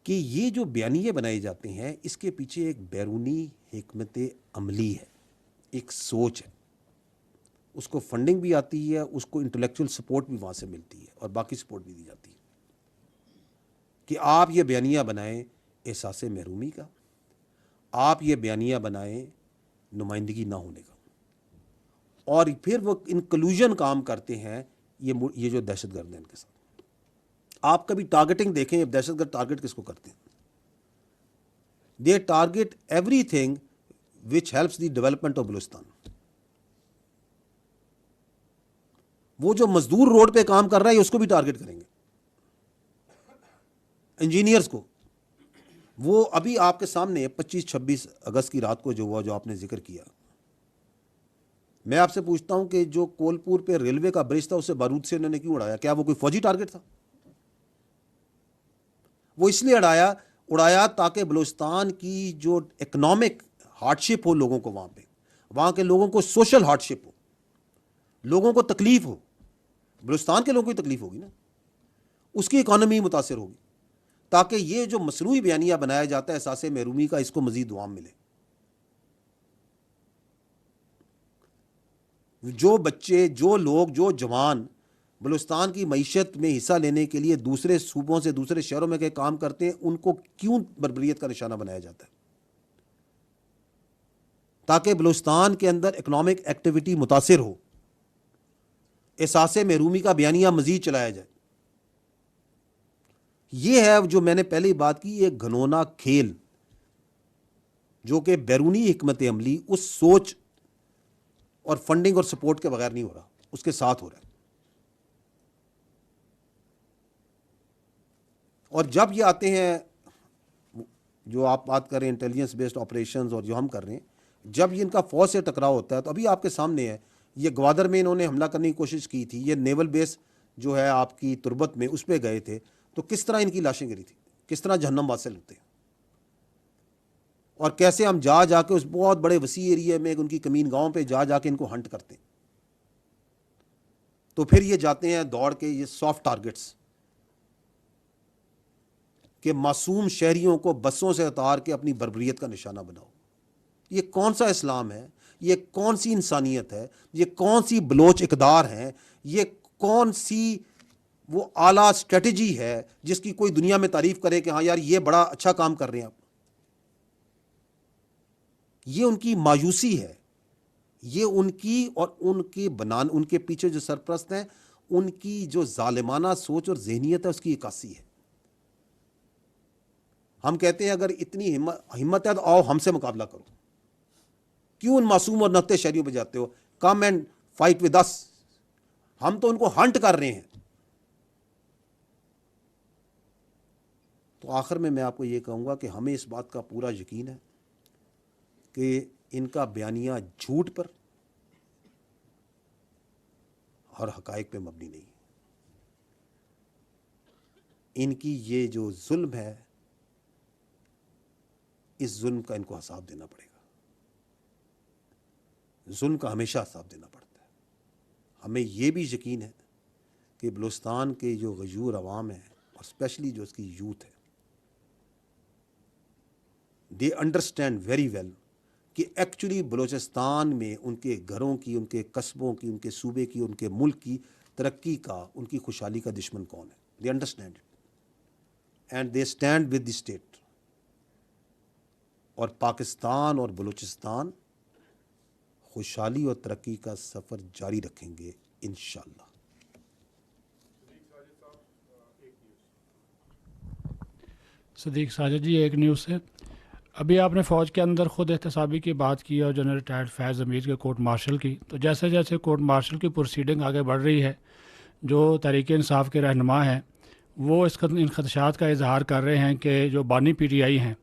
کہ یہ جو بیانیے بنائے جاتے ہیں، اس کے پیچھے ایک بیرونی حکمت عملی ہے، ایک سوچ ہے، اس کو فنڈنگ بھی آتی ہے، اس کو انٹلیکچوئل سپورٹ بھی وہاں سے ملتی ہے، اور باقی سپورٹ بھی دی جاتی ہے کہ آپ یہ بیانیہ بنائیں احساس محرومی کا، آپ یہ بیانیہ بنائیں نمائندگی نہ ہونے کا، اور پھر وہ انکلوژن کام کرتے ہیں یہ جو دہشت گرد ہیں ان کے ساتھ۔ آپ کبھی ٹارگیٹنگ دیکھیں، دہشت گرد ٹارگیٹ کس کو کرتے ہیں؟ They target everything which helps the development of Balochistan. وہ جو مزدور روڈ پہ کام کر رہا ہے اس کو بھی ٹارگیٹ کریں گے، انجینئرز کو۔ وہ ابھی آپ کے سامنے 25-26 اگست کی رات کو جو ہوا، جو آپ نے ذکر کیا، میں آپ سے پوچھتا ہوں کہ جو کولپور پہ ریلوے کا برج تھا اسے بارود سے انہوں نے کیوں اڑایا؟ کیا وہ کوئی فوجی ٹارگیٹ تھا؟ وہ اس لیے اڑایا تاکہ بلوچستان کی جو اکنامک ہارڈ شپ ہو لوگوں کو، وہاں کے لوگوں کو سوشل ہارڈ شپ ہو، لوگوں کو تکلیف ہو، بلوچستان کے لوگوں کو تکلیف ہوگی نا، اس کی اکانومی متاثر ہوگی، تاکہ یہ جو مصنوعی بیانیہ بنایا جاتا ہے احساس محرومی کا، اس کو مزید دوام ملے۔ جو بچے، جو لوگ، جو جوان بلوچستان کی معیشت میں حصہ لینے کے لیے دوسرے صوبوں سے، دوسرے شہروں میں کے کام کرتے ہیں، ان کو کیوں بربریت کا نشانہ بنایا جاتا ہے؟ تاکہ بلوچستان کے اندر اکنامک ایکٹیویٹی متاثر ہو، احساس محرومی کا بیانیہ مزید چلایا جائے۔ یہ ہے جو میں نے پہلے ہی بات کی، ایک گھنونا کھیل جو کہ بیرونی حکمت عملی اس سوچ اور فنڈنگ اور سپورٹ کے بغیر نہیں ہو رہا، اس کے ساتھ ہو رہا ہے۔ اور جب یہ آتے ہیں، جو آپ بات کر رہے ہیں انٹیلیجنس بیسڈ آپریشنز، اور جو ہم کر رہے ہیں، جب یہ ان کا فوج سے ٹکراؤ ہوتا ہے، تو ابھی آپ کے سامنے ہے، یہ گوادر میں انہوں نے حملہ کرنے کی کوشش کی تھی، یہ نیول بیس جو ہے آپ کی تربت میں، اس پہ گئے تھے، تو کس طرح ان کی لاشیں گری تھی، کس طرح جہنم واصل ہوتے ہیں، اور کیسے ہم جا کے اس بہت بڑے وسیع ایریے میں ان کی کمین گاؤں پہ جا کے ان کو ہنٹ کرتے ہیں۔ تو پھر یہ جاتے ہیں دوڑ کے یہ سافٹ ٹارگٹس کہ معصوم شہریوں کو بسوں سے اتار کے اپنی بربریت کا نشانہ بناؤ۔ یہ کون سا اسلام ہے؟ یہ کون سی انسانیت ہے؟ یہ کون سی بلوچ اقدار ہیں؟ یہ کون سی وہ اعلیٰ اسٹریٹجی ہے جس کی کوئی دنیا میں تعریف کرے کہ ہاں یار یہ بڑا اچھا کام کر رہے ہیں آپ؟ یہ ان کی مایوسی ہے، یہ ان کی اور ان کے پیچھے جو سرپرست ہیں ان کی جو ظالمانہ سوچ اور ذہنیت ہے، اس کی عکاسی ہے۔ ہم کہتے ہیں اگر اتنی ہمت ہے تو آؤ ہم سے مقابلہ کرو، کیوں ان معصوم اور نہتے شہریوں پہ جاتے ہو؟ Come and fight with us, ہم تو ان کو ہنٹ کر رہے ہیں۔ تو آخر میں آپ کو یہ کہوں گا کہ ہمیں اس بات کا پورا یقین ہے کہ ان کا بیانیہ جھوٹ پر اور حقائق پہ مبنی نہیں ہے۔ ان کی یہ جو ظلم ہے، اس ظلم کا ان کو حساب دینا پڑے گا، ظلم کا ہمیشہ حساب دینا پڑتا ہے۔ ہمیں یہ بھی یقین ہے کہ بلوچستان کے جو غیور عوام ہیں، اور اسپیشلی جو اس کی یوتھ ہے، دے انڈرسٹینڈ ویری ویل کہ ایکچولی بلوچستان میں ان کے گھروں کی، ان کے قصبوں کی، ان کے صوبے کی، ان کے ملک کی ترقی کا، ان کی خوشحالی کا دشمن کون ہے. They understand it and they stand with the state. اور پاکستان اور بلوچستان خوشحالی اور ترقی کا سفر جاری رکھیں گے انشاءاللہ. صدیق ساجد جی، ایک نیوز سے. ابھی آپ نے فوج کے اندر خود احتسابی کی بات کی اور جنرل ریٹائرڈ فیض حمید کے کورٹ مارشل کی. تو جیسے جیسے کورٹ مارشل کی پروسیڈنگ آگے بڑھ رہی ہے، جو تحریک انصاف کے رہنما ہیں وہ ان خدشات کا اظہار کر رہے ہیں کہ جو بانی پی ٹی آئی ہیں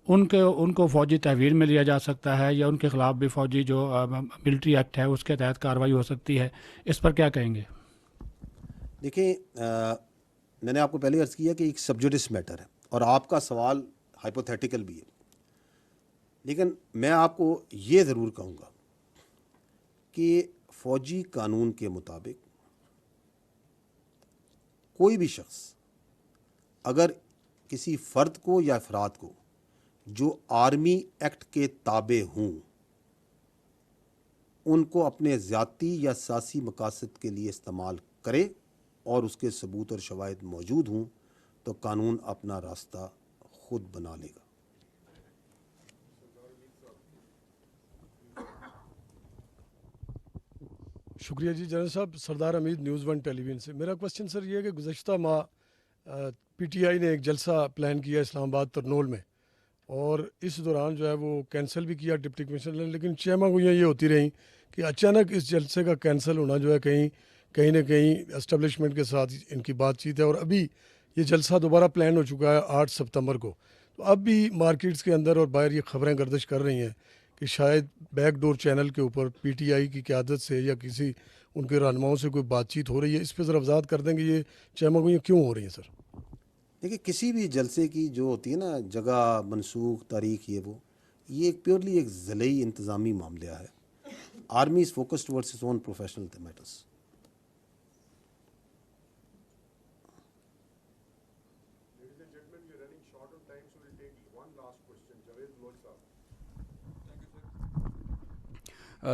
ان کو فوجی تحویل میں لیا جا سکتا ہے یا ان کے خلاف بھی فوجی جو ملٹری ایکٹ ہے اس کے تحت کارروائی ہو سکتی ہے. اس پر کیا کہیں گے؟ دیکھیں، میں نے آپ کو پہلے عرض کیا کہ ایک سبجوڈس میٹر ہے اور آپ کا سوال ہائپوتھیٹیکل بھی ہے، لیکن میں آپ کو یہ ضرور کہوں گا کہ فوجی قانون کے مطابق کوئی بھی شخص اگر کسی فرد کو یا افراد کو جو آرمی ایکٹ کے تابع ہوں ان کو اپنے ذاتی یا سیاسی مقاصد کے لیے استعمال کرے اور اس کے ثبوت اور شواہد موجود ہوں تو قانون اپنا راستہ خود بنا لے گا. شکریہ جی. جنرل صاحب، سردار حمید، نیوز 1 ٹیلی ویژن سے. میرا کوشچن سر یہ ہے کہ گزشتہ ماہ پی ٹی آئی نے ایک جلسہ پلان کیا اسلام آباد ترنول میں، اور اس دوران جو ہے وہ کینسل بھی کیا ڈپٹی کمشنر نے، لیکن چیمہ گوئیاں یہ ہوتی رہیں کہ اچانک اس جلسے کا کینسل ہونا جو ہے کہیں نہ کہیں اسٹیبلشمنٹ کے ساتھ ان کی بات چیت ہے، اور ابھی یہ جلسہ دوبارہ پلان ہو چکا ہے 8 ستمبر کو. تو اب بھی مارکیٹس کے اندر اور باہر یہ خبریں گردش کر رہی ہیں کہ شاید بیک ڈور چینل کے اوپر پی ٹی آئی کی قیادت سے یا کسی ان کے رہنماؤں سے کوئی بات چیت ہو رہی ہے. اس پہ ذرا وضاحت کر دیں کہ یہ چیمہ گوئیاں کیوں ہو رہی ہیں سر؟ دیکھیے، کسی بھی جلسے کی جو ہوتی ہے نا جگہ، منسوخ، تاریخ، یہ ایک پیورلی ایک ضلعی انتظامی معاملہ ہے. Army is focused towards its own professional matters.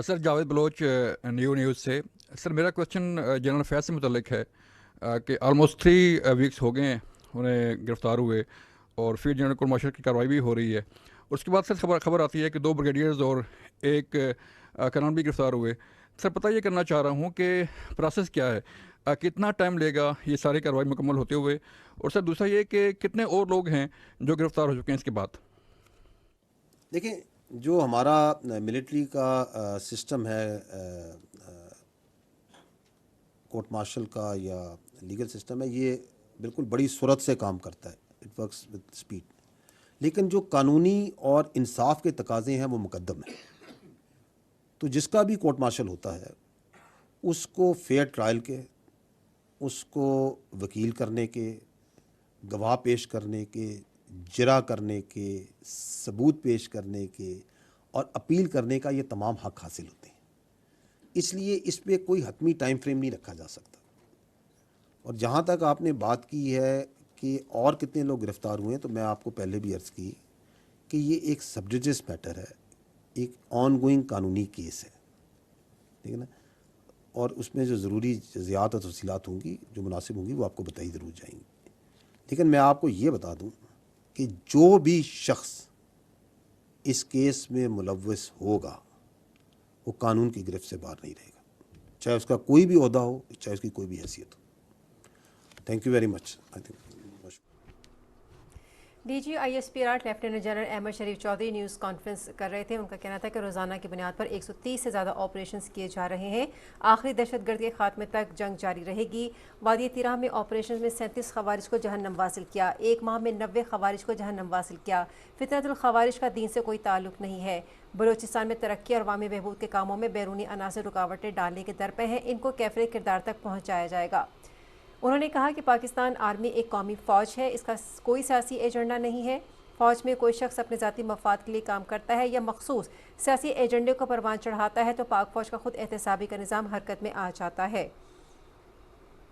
Sir, Javed Baloch, news سے. سر میرا کوشچن جنرل فیض سے متعلق ہے کہ آلموسٹ 3 ویکس ہو گئے ہیں انہیں گرفتار ہوئے، اور پھر جنرل کورٹ مارشل کی کارروائی بھی ہو رہی ہے. اس کے بعد سر خبر آتی ہے کہ 2 بریگیڈیئرز اور 1 کرنل بھی گرفتار ہوئے. سر پتہ یہ کرنا چاہ رہا ہوں کہ پروسیس کیا ہے، کتنا ٹائم لے گا یہ ساری کارروائی مکمل ہوتے ہوئے، اور سر دوسرا یہ کہ کتنے اور لوگ ہیں جو گرفتار ہو چکے ہیں اس کے بعد؟ دیکھیں، جو ہمارا ملٹری کا سسٹم ہے، کورٹ مارشل کا یا لیگل سسٹم ہے، یہ بالکل بڑی سرعت سے کام کرتا ہے. It works with speed. لیکن جو قانونی اور انصاف کے تقاضے ہیں وہ مقدم ہیں. تو جس کا بھی کورٹ مارشل ہوتا ہے اس کو فیئر ٹرائل کے، اس کو وکیل کرنے کے، گواہ پیش کرنے کے، جرا کرنے کے، ثبوت پیش کرنے کے اور اپیل کرنے کا یہ تمام حق حاصل ہوتے ہیں. اس لیے اس پہ کوئی حتمی ٹائم فریم نہیں رکھا جا سکتا. اور جہاں تک آپ نے بات کی ہے کہ اور کتنے لوگ گرفتار ہوئے ہیں، تو میں آپ کو پہلے بھی عرض کی کہ یہ ایک سبجوڈس میٹر ہے، ایک آن گوئنگ قانونی کیس ہے، ٹھیک ہے نا. اور اس میں جو ضروری جزیات اور تفصیلات ہوں گی، جو مناسب ہوں گی، وہ آپ کو بتائی ضرور جائیں گی. لیکن میں آپ کو یہ بتا دوں کہ جو بھی شخص اس کیس میں ملوث ہوگا وہ قانون کی گرفت سے باہر نہیں رہے گا، چاہے اس کا کوئی بھی عہدہ ہو، چاہے اس کی کوئی بھی حیثیت ہو. Thank you very much. D G I S P R lieutenant general Ahmed Sharif Chaudhry news conference کر رہے تھے. ان کا کہنا تھا کہ روزانہ کی بنیاد پر 130 سے زیادہ آپریشنز کیے جا رہے ہیں. آخری دہشت گردی کے خاتمے تک جنگ جاری رہے گی. وادی تیراہ میں آپریشن میں 37 خوارج کو جہنم واصل کیا. 1 ماہ میں 90 خوارج کو جہنم واصل کیا. فتنۃ الخوارج کا دین سے کوئی تعلق نہیں ہے. بلوچستان میں ترقی اور عوامی بہبود کے کاموں میں بیرونی عناصر رکاوٹیں ڈالنے کے در پہ ہیں. ان کو کیفر کردار تک پہنچایا جائے گا. انہوں نے کہا کہ پاکستان آرمی ایک قومی فوج ہے، اس کا کوئی سیاسی ایجنڈا نہیں ہے. فوج میں کوئی شخص اپنے ذاتی مفاد کے لیے کام کرتا ہے یا مخصوص سیاسی ایجنڈے کو پروان چڑھاتا ہے تو پاک فوج کا خود احتسابی کا نظام حرکت میں آ جاتا ہے.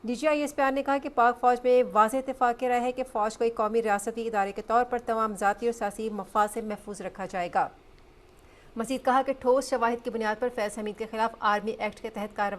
D G I S P R نے کہا کہ پاک فوج میں واضح اتفاق رائے ہے کہ فوج کو ایک قومی ریاستی ادارے کے طور پر تمام ذاتی اور سیاسی مفاد سے محفوظ رکھا جائے گا. مزید کہا کہ ٹھوس شواہد کی بنیاد پر فیض حمید کے خلاف آرمی ایکٹ کے تحت کارروائی